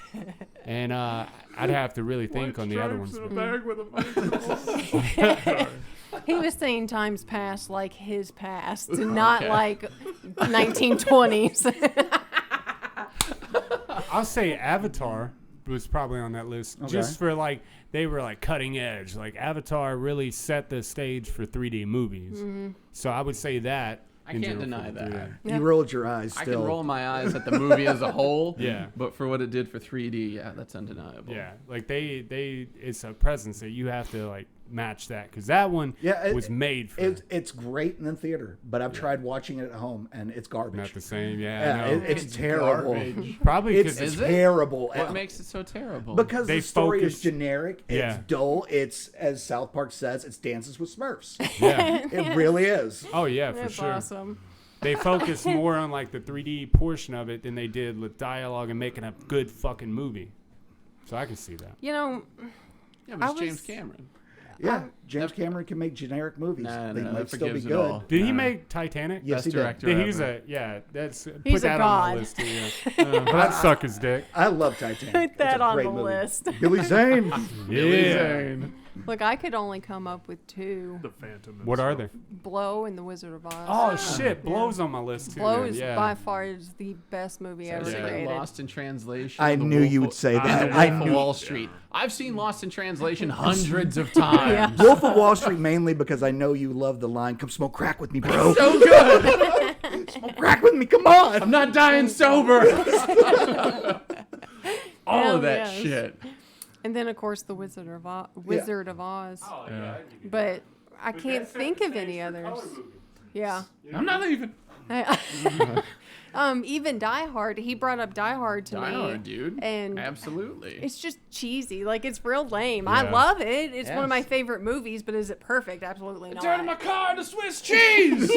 and I'd have to really think on the other ones. In a bag with a Sorry. He was saying times past like his past, not Okay. like 1920s. I'll say Avatar was probably on that list just for like they were like cutting edge. Like Avatar really set the stage for 3D movies. So I would say that. I in can't general deny for that. 3D. you rolled your eyes I still. can roll my eyes at the movie as a whole. Yeah. But for what it did for 3D, yeah, that's undeniable. Yeah, like they it's a presence that you have to like match that because that one was made for It's great in the theater, but I've tried watching it at home and it's garbage. not the same. Yeah, Yeah, no. it's terrible. garbage. Probably It's because Is it? terrible. What makes it so terrible? Because They the story is focus- generic, it's Yeah. dull, it's, as South Park says, it's Dances with Smurfs. yeah. It really is. Oh yeah, for That's sure. awesome. They focus more on like the 3D portion of it than they did with dialogue and making a good fucking movie. So I can see that. You know, yeah, but I it's James was- Cameron. Yeah, James Cameron can make generic movies. No, they no, might that still be forgives it good. all. Did he No. make Titanic? Yes, Best he did. director Yeah, he's ever. that's He's put a that on god. the list too. Yeah. That suck his dick. I love Titanic. put that It's a on great the movie. list. Billy Zane. Yeah. Look, I could only come up with 2. The Phantom. and What are stuff. they? Blow and The Wizard of Oz. Oh shit, Blow's on my list too. Blow then. is yeah. by far is the best movie ever Is it created. Lost in Translation. I The knew Wolf you of- would say and that. The I Wolf of knew- Wall Street. I've seen Lost in Translation hundreds of times. Wolf of Wall Street mainly because I know you love the line, come smoke crack with me, bro. So good. Smoke crack with me, come on. I'm not dying sober. All Hell of that yes. shit. And then, of course, The Wizard of Oz. Oh, But I can't think of any others. Yeah. I'm not even. Even Die Hard. He brought up Die Hard to Die me. Hard, dude. And Absolutely. it's just cheesy. Like, it's real lame. I Yeah. love it. It's one of my Yes. favorite movies, but is it perfect? Absolutely not. Turning my car into Swiss cheese.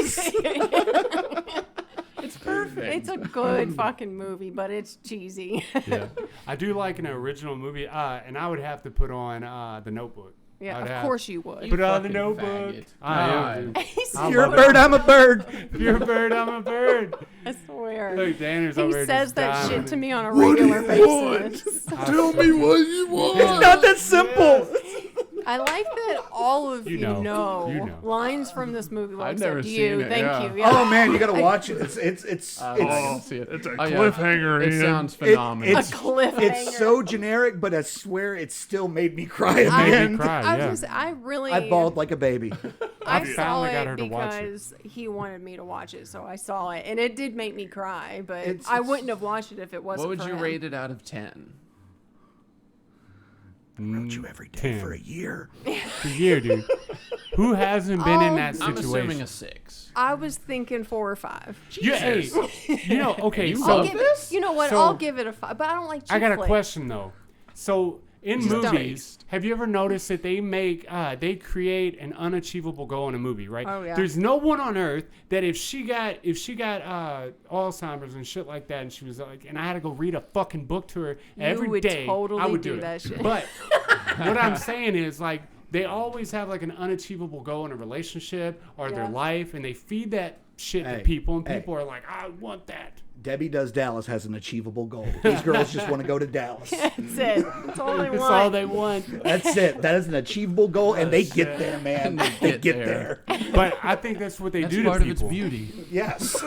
It's perfect. It's a good fucking movie, but it's cheesy. Yeah. I do like an original movie, and I would have to put on The Notebook. Yeah, I'd of have- course you would. Put on The fucking Notebook. faggot. I God. am, dude. He's- I You're a love bird, I'm a bird. If you're a bird, I'm a bird. I swear. Look, Danner's He over here says just that dying. shit to me on a What do regular you want? basis. Tell me what you want. It's not that simple. I like that all of you know. know, You know. lines from this movie. Well, I've never except you. seen it, Thank yeah. you. Yeah. Oh man, you gotta watch it. It's I'll see it. It's a Oh, yeah. cliffhanger. It Ian. sounds It- phenomenal. A cliffhanger. It's so generic, but I swear it still made me cry at the I- Made me end. cry, I yeah. was. I really. I bawled like a baby. I I saw finally got her it to watch it. because he wanted me to watch it, so I saw it, and it did make me cry. But It's- I it's- wouldn't have watched it if it wasn't. What would for you him. rate it out of 10? Wrote you every day 10. for a year. The year, dude. Who hasn't been in that I'm assuming situation? a 6. I was thinking 4 or 5. Yeah, hey, you know, okay, You so I'll love give this? it. You know what? So- I'll give it a 5. But I don't like. Cheap I got a flicks. question though. So in Just don't. movies, have you ever noticed that they create an unachievable goal in a movie, right? Oh, yeah. There's no one on earth that if she got Alzheimer's and shit like that, and she was like, and I had to go read a fucking book to her every day, totally I would do it. that shit. But what I'm saying is, like, they always have like an unachievable goal in a relationship or their life, and they feed that shit to people, and people are like, I want that. Debbie Does Dallas has an achievable goal. These girls just want to go to Dallas. That's it. That's all they That's want. all they want. That's it. That is an achievable goal, and they get there, man. They get there. But I think that's what they That's do to part of people. its beauty. Yes.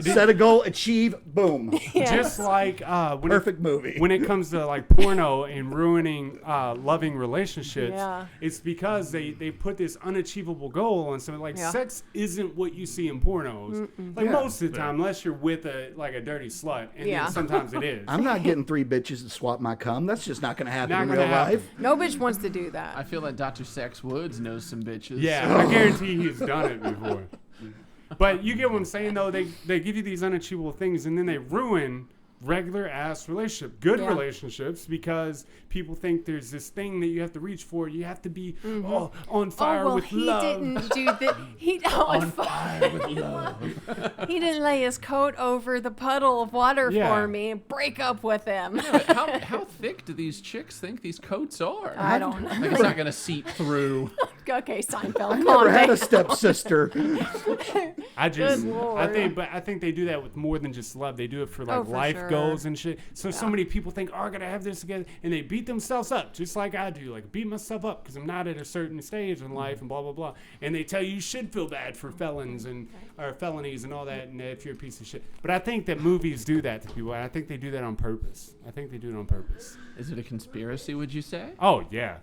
Set a goal, achieve, boom. Just like Perfect movie. when it comes to like porno and ruining loving relationships, it's because they put this unachievable goal on something. Like sex isn't what you see in pornos. Like most of the time, unless you're with a dirty slut, and then sometimes it is. I'm not getting 3 bitches to swap my cum. That's just not going to happen Not in gonna real happen. life. No bitch wants to do that. I feel like Dr. Sex Woods knows some bitches. Yeah, I guarantee he's done it before. But you get what I'm saying, though. They give you these unachievable things, and then they ruin regular ass good relationships, because people think there's this thing that you have to reach for. You have to be on fire with love. He didn't do that. On fire with love. He didn't lay his coat over the puddle of water for me and break up with him. How thick do these chicks think these coats are? I don't know. Like, it's not going to seep through. Okay, Seinfeld. I never had a stepsister. I Lord. think they do that with more than just love. They do it for like for life sure. goals and shit. So many people think, I gotta have this together, and they beat themselves up just like I do. Like, beat myself up because I'm not at a certain stage in life and blah blah blah. And they tell you should feel bad for felons or felonies and all that, and if you're a piece of shit. But I think that movies do that to people. And I think they do that on purpose. I think they do it on purpose. Is it a conspiracy, would you say? Oh yeah.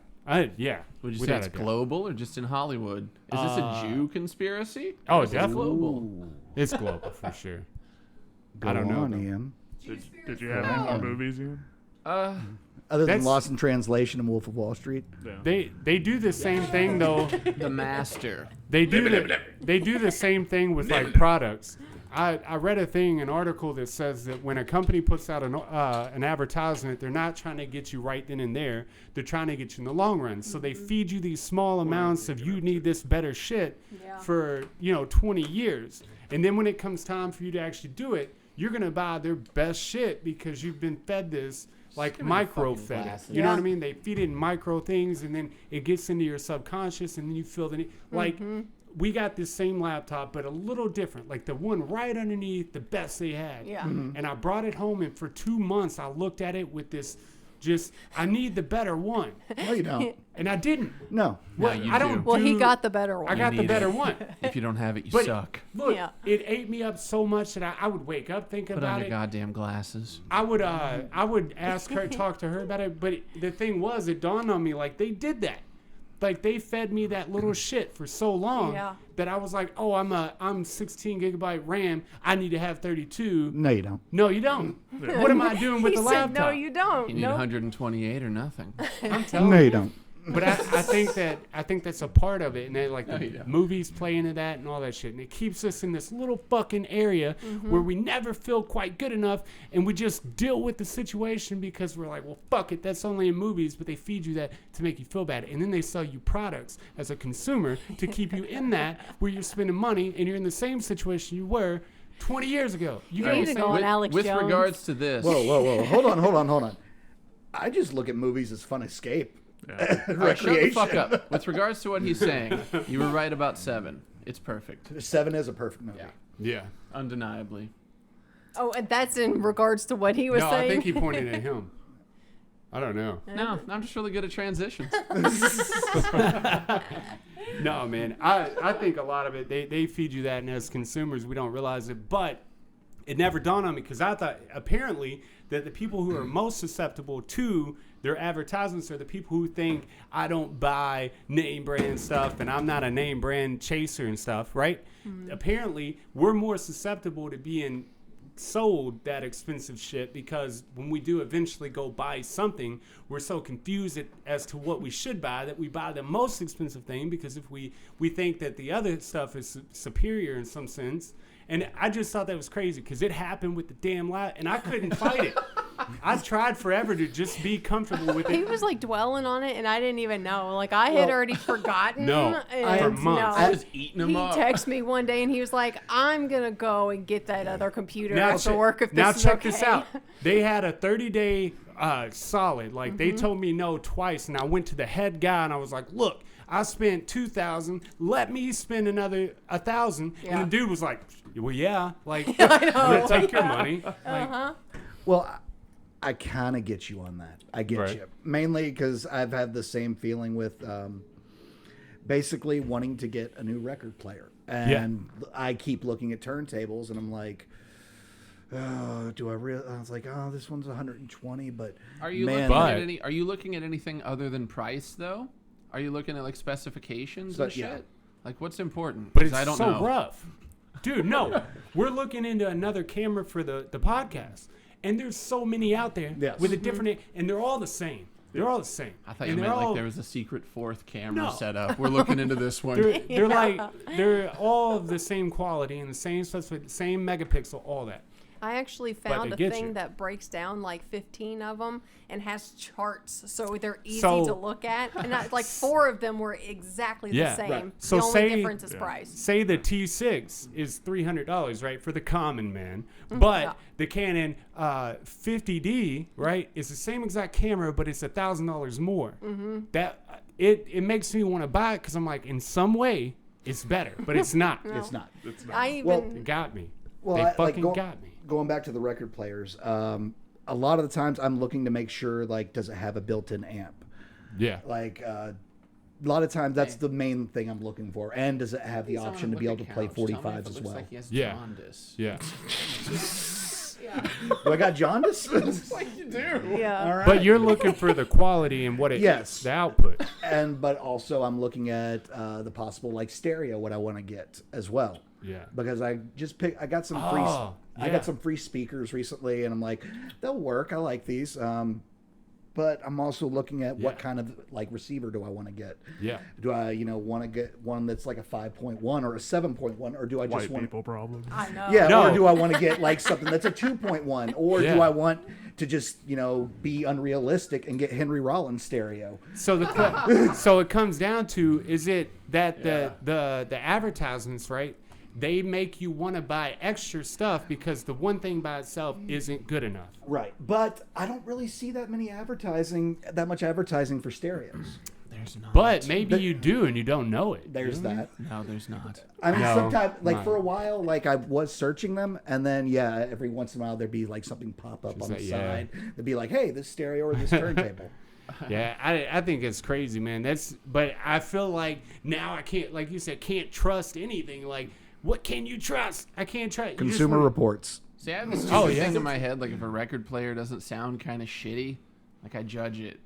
Yeah. Would you say without it's a doubt. global or just in Hollywood? Is this a Jew conspiracy? Oh, Or is it definitely. global. It's global for sure. Go I don't know, on, though. Ian. Did you have any more movies, Ian? Other than That's- Lost in Translation and Wolf of Wall Street. Yeah. They do the same thing though. The Master. They do the same thing with like products. I read an article that says that when a company puts out an advertisement, they're not trying to get you right then and there. They're trying to get you in the long run. So they feed you these small amounts of you need this better shit for 20 years, and then when it comes time for you to actually do it, you're gonna buy their best shit because you've been fed this. Like give me the micro fucking fed it. glasses. You know what I mean? They feed it in micro things, and then it gets into your subconscious, and then you feel the need. Like, we got this same laptop, but a little different. Like the one right underneath the best they had. Yeah. And I brought it home, and for 2 months, I looked at it with this I need the better one. No, you don't. And I didn't. No. No, you I don't do. Well, he do- got the better one. I got the need better it. one. If you don't have it, you But suck. look, Yeah. it ate me up so much that I would wake up thinking Put on about your it. goddamn glasses. I would ask her, talk to her about it, but the thing was, it dawned on me, like, they did that. Like, they fed me that little shit for so long that I was like, oh, I'm 16 gigabyte RAM. I need to have 32. No, you don't. No, you don't. What am I doing with He the said, laptop? no, you don't. You need 128 or nothing. I'm telling No, you. you don't. But I think that's a part of it, and then like No, the you don't. movies play into that and all that shit, and it keeps us in this little fucking area where we never feel quite good enough, and we just deal with the situation because we're like, well, fuck it, that's only in movies, but they feed you that to make you feel bad, and then they sell you products as a consumer to keep you in that where you're spending money and you're in the same situation you were 20 years ago. You You know need what to I'm go saying? on Alex With Jones. regards to this, Whoa. Hold on. I just look at movies as fun escape. all right, shut the Recreation. fuck up. With regards to what he's saying, you were right about 7. It's perfect. 7 is a perfect movie. Yeah. Undeniably. Oh, and that's in regards to what he was No, saying. I think he pointed at him. I don't know. No, I'm just really good at transitions. No, man. I think a lot of it, they feed you that, and as consumers, we don't realize it. But it never dawned on me because I thought apparently that the people who are most susceptible to their advertisements are the people who think I don't buy name brand stuff and I'm not a name brand chaser and stuff, right? Apparently, we're more susceptible to being sold that expensive shit because when we do eventually go buy something, we're so confused as to what we should buy that we buy the most expensive thing because if we think that the other stuff is superior in some sense. And I just thought that was crazy because it happened with the damn and I couldn't fight it. I tried forever to just be comfortable with He it. was like dwelling on it, and I didn't even know. Like I had Well, already forgotten. No, and for months. I was eating them He up. texted me one day, and he was like, "I'm gonna go and get that other computer after che- work if this now is check okay." this out. They had a 30-day solid. Like they Mm-hmm. told me no twice, and I went to the head guy and I was like, "Look, I spent $2,000. Let me spend another $1,000." Yeah. And the dude was like, "Well, yeah, like I'm gonna take your money." Like, Well, I kind of get you on that. I get Right. you. Mainly because I've had the same feeling with basically wanting to get a new record player. And I keep looking at turntables and I'm like, oh, do I really? I was like, oh, this one's 120, but Are you man, looking But- at any? Are you looking at anything other than price though? Are you looking at like specifications So- and shit? yeah. Like what's important? but 'Cause it's I don't so know. rough, dude. No, we're looking into another camera for the podcast, and there's so many out there Yes. with a different, and they're all the same. They're all the same. I thought and you they're meant all, like there was a secret fourth camera No. set up. We're looking into this one. They're like they're all of the same quality and the same same megapixel, all that. I actually found they a get thing you. that breaks down like 15 of them and has charts, so they're easy So- to look at. And like 4 of them were exactly Yeah, the same. right. The So only say- difference is price. Say the T6 is $300, right, for the common man, but yeah. the Canon 50D, right, is the same exact camera, but it's $1,000 more. That it makes me want to buy it because I'm like, in some way, it's better, but it's not. it's not. It's not. I even Well, It got me. Well, They I- like, fucking go- got me. Going back to the record players, a lot of the times I'm looking to make sure, like, does it have a built-in amp? Yeah. Like, a lot of times that's the main thing I'm looking for. And does it have the Someone option to with be a able to play couch. Tell me if 45s it as looks well? Like he has Yeah. jaundice. Yeah. Do I got jaundice? Like you do. yeah. All right. But you're looking for the quality and what it Yes. the output. But also I'm looking at the possible, like, stereo, what I want to get as well. Yeah. Because I got some Oh, I yeah. got some free speakers recently, and I'm like, they'll work. I like these. But I'm also looking at what Yeah. kind of, like, receiver do I want to get? Yeah. Do I, want to get one that's like a 5.1 or a 7.1, or do I just White want people problem. I know. yeah, No. or do I want to get like something that's a 2.1, or do Yeah. I want to just, be unrealistic and get Henry Rollins stereo? So so it comes down to, is it that the advertisements, right? They make you want to buy extra stuff because the one thing by itself isn't good enough. Right, but I don't really see that much advertising for stereos. There's not. But maybe you do and you don't know it. There's you know? that. No, there's not. I mean, No, sometimes, like, not. for a while, like, I was searching them, and then, every once in a while, there'd be, like, something pop up on the like, yeah. side. It'd be like, hey, this stereo or this turntable. Yeah, I think it's crazy, man. But I feel like now I can't, like you said, can't trust anything. Like, what can you trust? I can't trust. You just Consumer wanna- Reports. See, I have this Oh, stupid yeah. thing in my head. Like if a record player doesn't sound kind of shitty, like I judge it.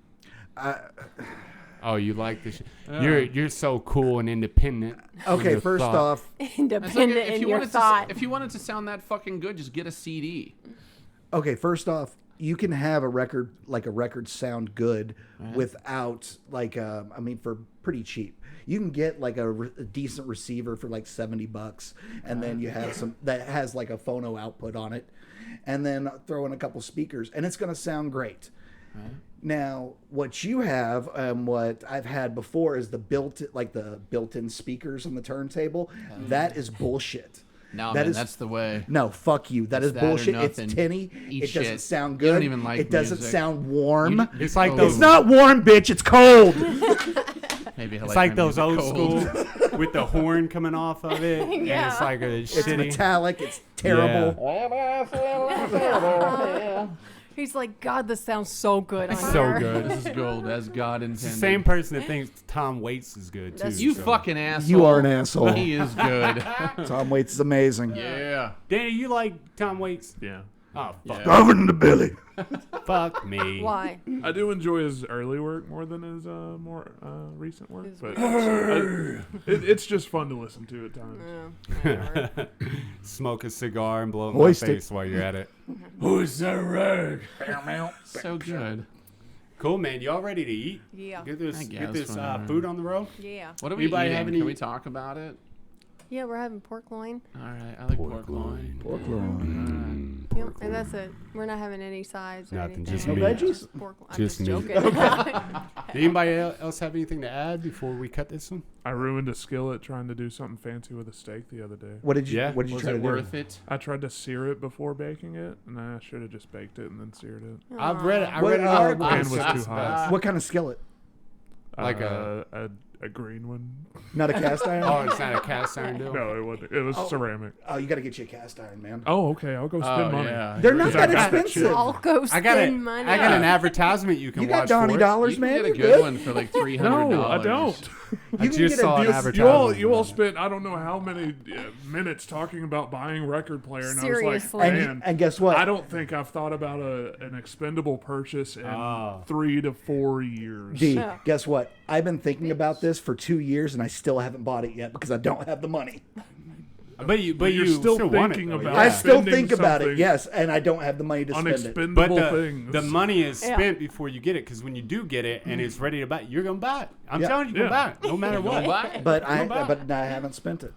Oh, you like this? You're so cool and independent. in Okay, your first thought. off, It's Independent like in your wanted thought. if you wanted to sound that fucking good, just get a CD. You can have a record sound good without, like, for pretty cheap. You can get, like, a decent receiver for like $70, and then you have some that has, like, a phono output on it, and then throw in a couple speakers, and it's going to sound great. Now, what you have, what I've had before, is the built-in speakers on the turntable. That is bullshit. No, That man, is- that's the way. No, fuck you. That It's is that or bullshit. It's nothing. tinny. Eat It doesn't shit. sound You don't good. even like it doesn't music. sound warm. You- It's like oh, those. It's not warm, bitch. It's cold. Maybe I It's like like my those music old cold. school with the horn coming off of it, and Yeah. it's like a It's shitty. metallic. It's terrible. He's like, God, this sounds so good on So here." good. This is gold as God It's the intended. same person that thinks Tom Waits is good too. That's You so. fucking asshole. You are an asshole. He is good. Tom Waits is amazing. Yeah. Danny, you like Tom Waits? Yeah. Oh fuck, Yeah. Covered in the belly. fuck me. Why? I do enjoy his early work more than his more recent work, His but it's just fun to listen to at times. Yeah, whatever. Smoke a cigar and blow it in Hoist my it. face while you're at it. Who's the rag? So good. Cool, man. Y'all ready to eat? Yeah. Get I this guess whenever. food on the road. Yeah. What are we Anybody eating? have any- Can we talk about it? Yeah, we're having pork loin. All right. I like pork loin. Pork loin. Yep, pork. and that's it. We're not having any sides. Or Nothing, anything. just No meat. veggies? Pork. I'm Just just meat. joking. Anybody else have anything to add before we cut this one? I ruined a skillet trying to do something fancy with a steak the other day. What did you? Yeah. What did you Was try it to do? worth it? I tried to sear it before baking it, and I should have just baked it and then seared it. I read What, an uh, article. Pan that was said- too hot. What kind of skillet? Like a green one. Not a cast iron. Oh, it's not a cast iron deal. No, it wasn't. It was ceramic. Oh, you got to get you a cast iron, man. Oh, okay. I'll go spend money. Yeah. They're not Is that that bad? expensive. I'll go I got spend money. I got an advertisement you can You watch got Donnie for it. dollars, You can man. get a You're good one for like $300. No, I don't. I You can just get saw a an deal- advertisement. You all on that. spent I don't know how many minutes talking about buying record player, and I was Seriously. like, And, man, and guess what? I don't think I've thought about an expendable purchase in 3 to 4 years. D, Yeah. guess what? I've been thinking about this for 2 years, and I still haven't bought it yet because I don't have the money. But you're you still want it, thinking though, about yeah. I still spending think about it, something yes, and I don't have the money to on spend it. expendable But things. the money is Yeah. spent before you get it, because when you do get it and it's ready to buy, you're gonna buy it. I'm Yeah. telling you, you're gonna buy it, no matter what. But Go buy it. I haven't spent it.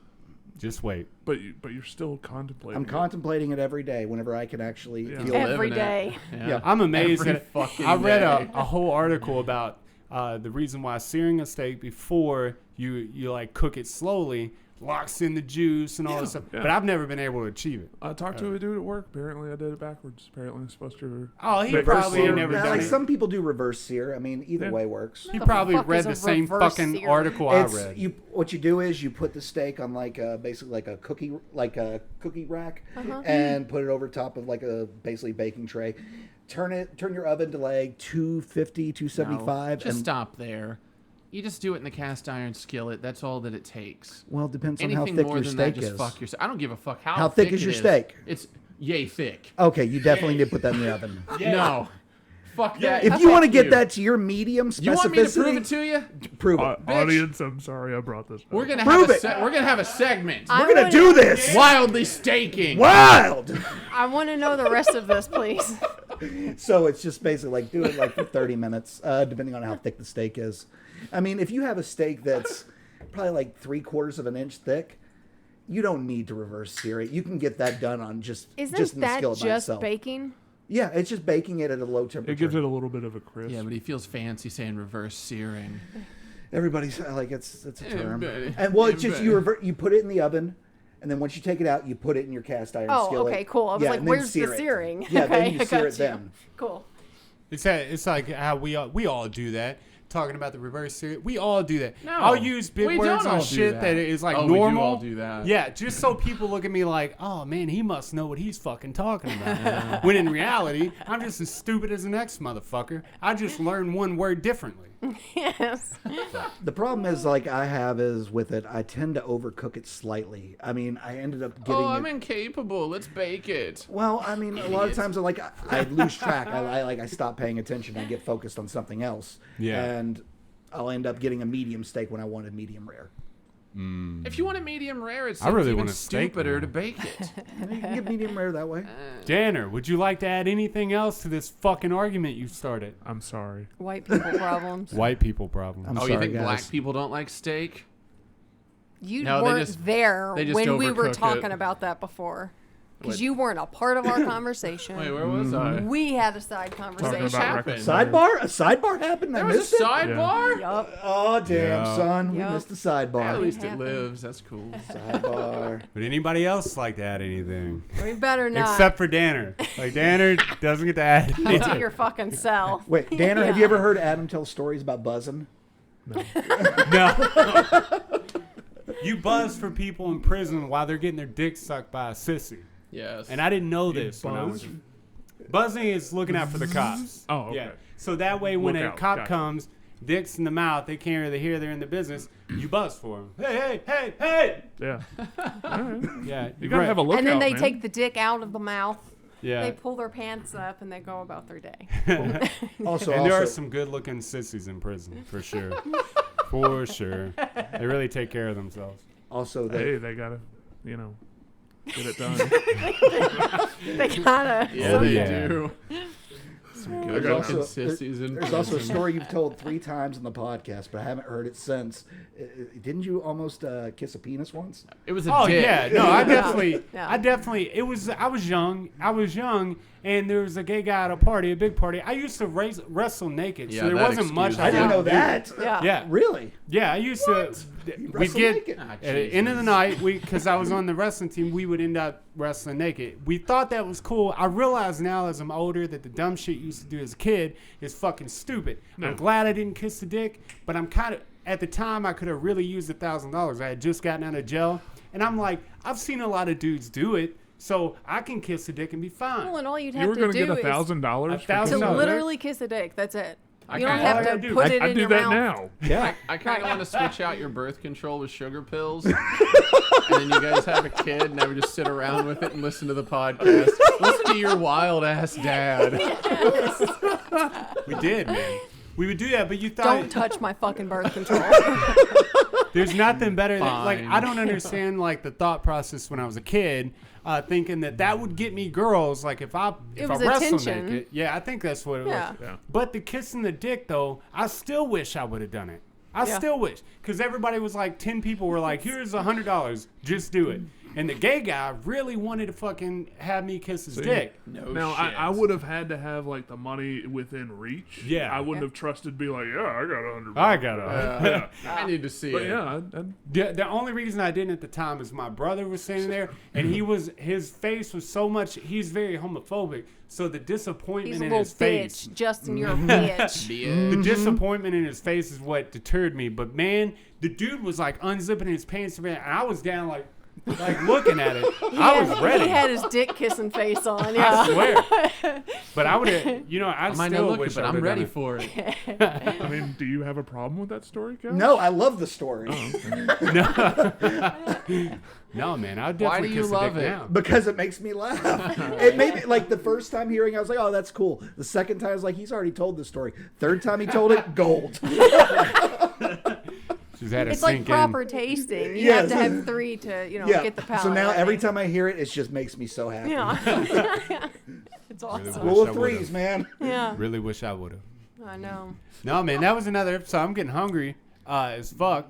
Just wait. but you're still contemplating. I'm contemplating it every day whenever I can actually Yeah. feel Live Every in it. day. Yeah. I'm amazed Every that fucking I read day. a whole article about the reason why searing a steak before you like cook it slowly locks in the juice and all this stuff. Yeah. But I've never been able to achieve it. I talked to a dude at work. Apparently, I did it backwards. Apparently, I'm supposed to. Oh, he Reverse probably sear. ain't never Now, done like it. some people do reverse sear. I mean, either Yeah. way works. He The probably fuck read is the a same reverse fucking sear? article I It's read. what you do is you put the steak on basically like a cookie rack, Uh-huh. and put it over top of like a basically baking tray. Turn your oven to like 250, 275. No, just and stop there. You just do it in the cast iron skillet. That's all that it takes. well, it depends on Anything how thick more your than steak that, just is. fuck yourself. I don't give a fuck How thick is it your steak? It's yay thick. Okay, you definitely need to put that in the oven. No. Fuck that. If you want to Fuck get you. that to your medium specificity, You want me to prove it to you? prove it. Audience, I'm sorry I brought this. We're up. gonna Prove have it. we're gonna have a segment. I We're gonna wanna- do this. Wildly staking. Wild. I want to know the rest of this, please. So it's just basically like do it like for 30 minutes, depending on how thick the steak is. I mean, if you have a steak that's probably like 3/4 of an inch thick, you don't need to reverse sear it. You can get that done on just in Isn't the that skillet by just itself. baking? Yeah, it's just baking it at a low temperature. It gives it a little bit of a crisp. Yeah, but he feels fancy saying reverse searing. Everybody's like it's a term. buddy. And well, it's just Buddy. you put it in the oven, and then once you take it out, you put it in your cast iron Oh, skillet. okay, cool. I was Yeah, like, and then where's the sear it. searing? Yeah, okay, then you I sear got it you. then. Cool. It's like how we all do that. Talking about the reverse sear, we all do that. No, I'll use big we words don't on all do shit that. that is like Oh, we do normal. all do that. Yeah, just so people look at me like, oh man, he must know what he's fucking talking about. When in reality, I'm just as stupid as the next motherfucker. I just learned one word differently. Yes. The problem is like I have is with it, I tend to overcook it slightly. I mean, I ended up getting Oh, it. I'm incapable. Let's bake it. Well, I mean, a lot of times I lose track. I stop paying attention. I get focused on something else. Yeah. And I'll end up getting a medium steak when I wanted medium rare. If you want a medium rare, it's I really even want a steak stupider now. to bake it. You can get medium rare that way. Danner, would you like to add anything else to this fucking argument you started? I'm sorry. White people problems. White people problem. I'm Oh, sorry, you think guys. black people don't like steak? You No, they weren't just- there they just when we were overcook talking it. about that before. Because What? you weren't a part of our conversation. Wait, where was I? We had a side Talking conversation. about happened? record Sidebar? A sidebar happened? I There was missed a it? sidebar? Yup. Oh, damn, Yeah. son. We Yup. missed the At sidebar. least it happened. lives. That's cool. Sidebar. Would anybody else like to add anything? We better not. Except for Danner. Like, Danner doesn't get to add Keep anything. to your fucking self. Wait, Danner, have you ever heard Adam tell stories about buzzing? No. You buzz for people in prison while they're getting their dick sucked by a sissy. Yes. And I didn't know this when I was. buzz? Buzzing is looking out for the cops. Oh, okay. Yeah. So that way, when Look a out. cop Got it. comes, dicks in the mouth, they can't really hear they're in the business. You buzz for them. Hey, hey, hey, hey! Yeah. All right. Yeah. You gotta have a lookout, And then they man. take the dick out of the mouth. Yeah. They pull their pants up and they go about their day. Also, And there are some good-looking sissies in prison, for sure. For sure. They really take care of themselves. also they, Hey, they gotta, get it done. They kind of. Yeah, Oh, they yeah. do. Some I good got looking also- sissies in There's also a prison. story you've told 3 times in the podcast, but I haven't heard it since. Didn't you almost kiss a penis once? It was a Oh dick. yeah, no, I definitely, Yeah. it was. I was young, and there was a gay guy at a party, a big party. I used to wrestle naked, Yeah, so there that wasn't much. excuses I didn't could know do. that. Yeah. Yeah, Really? yeah, I used to. We'd wrestle get naked? Ah, at the end of the Jesus. night, because I was on the wrestling team, we would end up wrestling naked. We thought that was cool. I realize now, as I'm older, that the dumb shit you used to do as a kid is fucking stupid. No. I'm glad I didn't kiss the dick, but I'm kind of. At the time, I could have really used $1,000. I had just gotten out of jail, and I'm like, I've seen a lot of dudes do it, so I can kiss the dick and be fine. Well, and all you'd You have were to gonna get do is $1,000 $1,000. to No, literally kiss a dick. That's it. I You don't kinda- have I to do. put it I in do your that mouth. now. Yeah. I kind of want to switch out your birth control with sugar pills, and then you guys have a kid, and I would just sit around with it and listen to the podcast. Listen to your wild ass dad. We did, man. We would do that, but you thought Don't touch my fucking birth control. there's nothing better than like Fine. I don't understand like the thought process when I was a kid, thinking that would get me girls. Like if I It wrestle was attention. naked, yeah, I think that's what it Yeah. was. Yeah. But the kissing the dick though, I still wish I would have done it. I Yeah. still wish, because everybody was like, 10 people were like, here's $100, just do it. And the gay guy really wanted to fucking have me kiss his dick. No Now, shit. I would have had to have like the money within reach. Yeah. I wouldn't Yeah. have trusted be like, yeah, I got $100. I got it. I need to see But it. yeah, The only reason I didn't at the time is my brother was standing there, and his face was so much. He's very homophobic, so the disappointment He's a in little his face, bitch. Justin, you're a bitch. the disappointment in his face is what deterred me. But man, the dude was like unzipping his pants, and I was down like looking at it. I was ready. He had his dick kissing face on. I Yeah. swear. But I would have, I I might not still look it, wish but I I'm would've ready done for it. I mean, do you have a problem with that story, Kev? No, I love the story it. No, man, I would Why definitely do you kiss the love dick it? now. because it makes me laugh. It made me like the first time hearing, I was like, "Oh, that's cool." The second time, I was like, "He's already told the story." Third time he told it, gold. She's had to It's like sink proper tasting. You Yes. have to have 3 to, Yeah. get the palate. So now I every think. time I hear it, it just makes me so happy. Yeah. It's awesome. Really Rule Wish I of would've. threes, man. Yeah. in. Really wish I would have. I know. No, man, that was another episode. I'm getting hungry as fuck.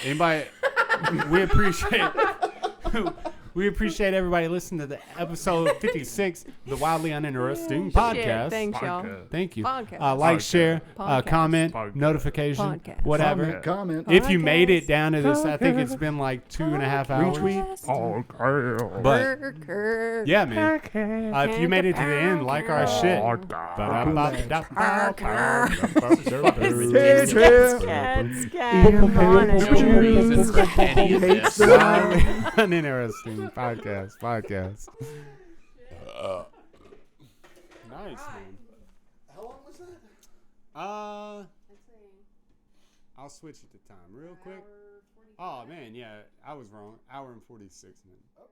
Anybody? We appreciate. We appreciate everybody listening to the episode 56, the Wildly Uninteresting Podcast. Shit, thanks, y'all. Podcast. Thank you. Podcast. Like, Podcast. share, Podcast. comment, Podcast. notification, Podcast. whatever. Comment. If you made Podcast. it down to this, I think it's been like 2.5 hours. Okay. But yeah, man. If you made it to the end, like our shit. No reason for any of this. Wildly Uninteresting Podcast. Nice, man. How long was that? I'll switch it to time real quick. Oh man, yeah, I was wrong. Hour and 46 minutes. Okay.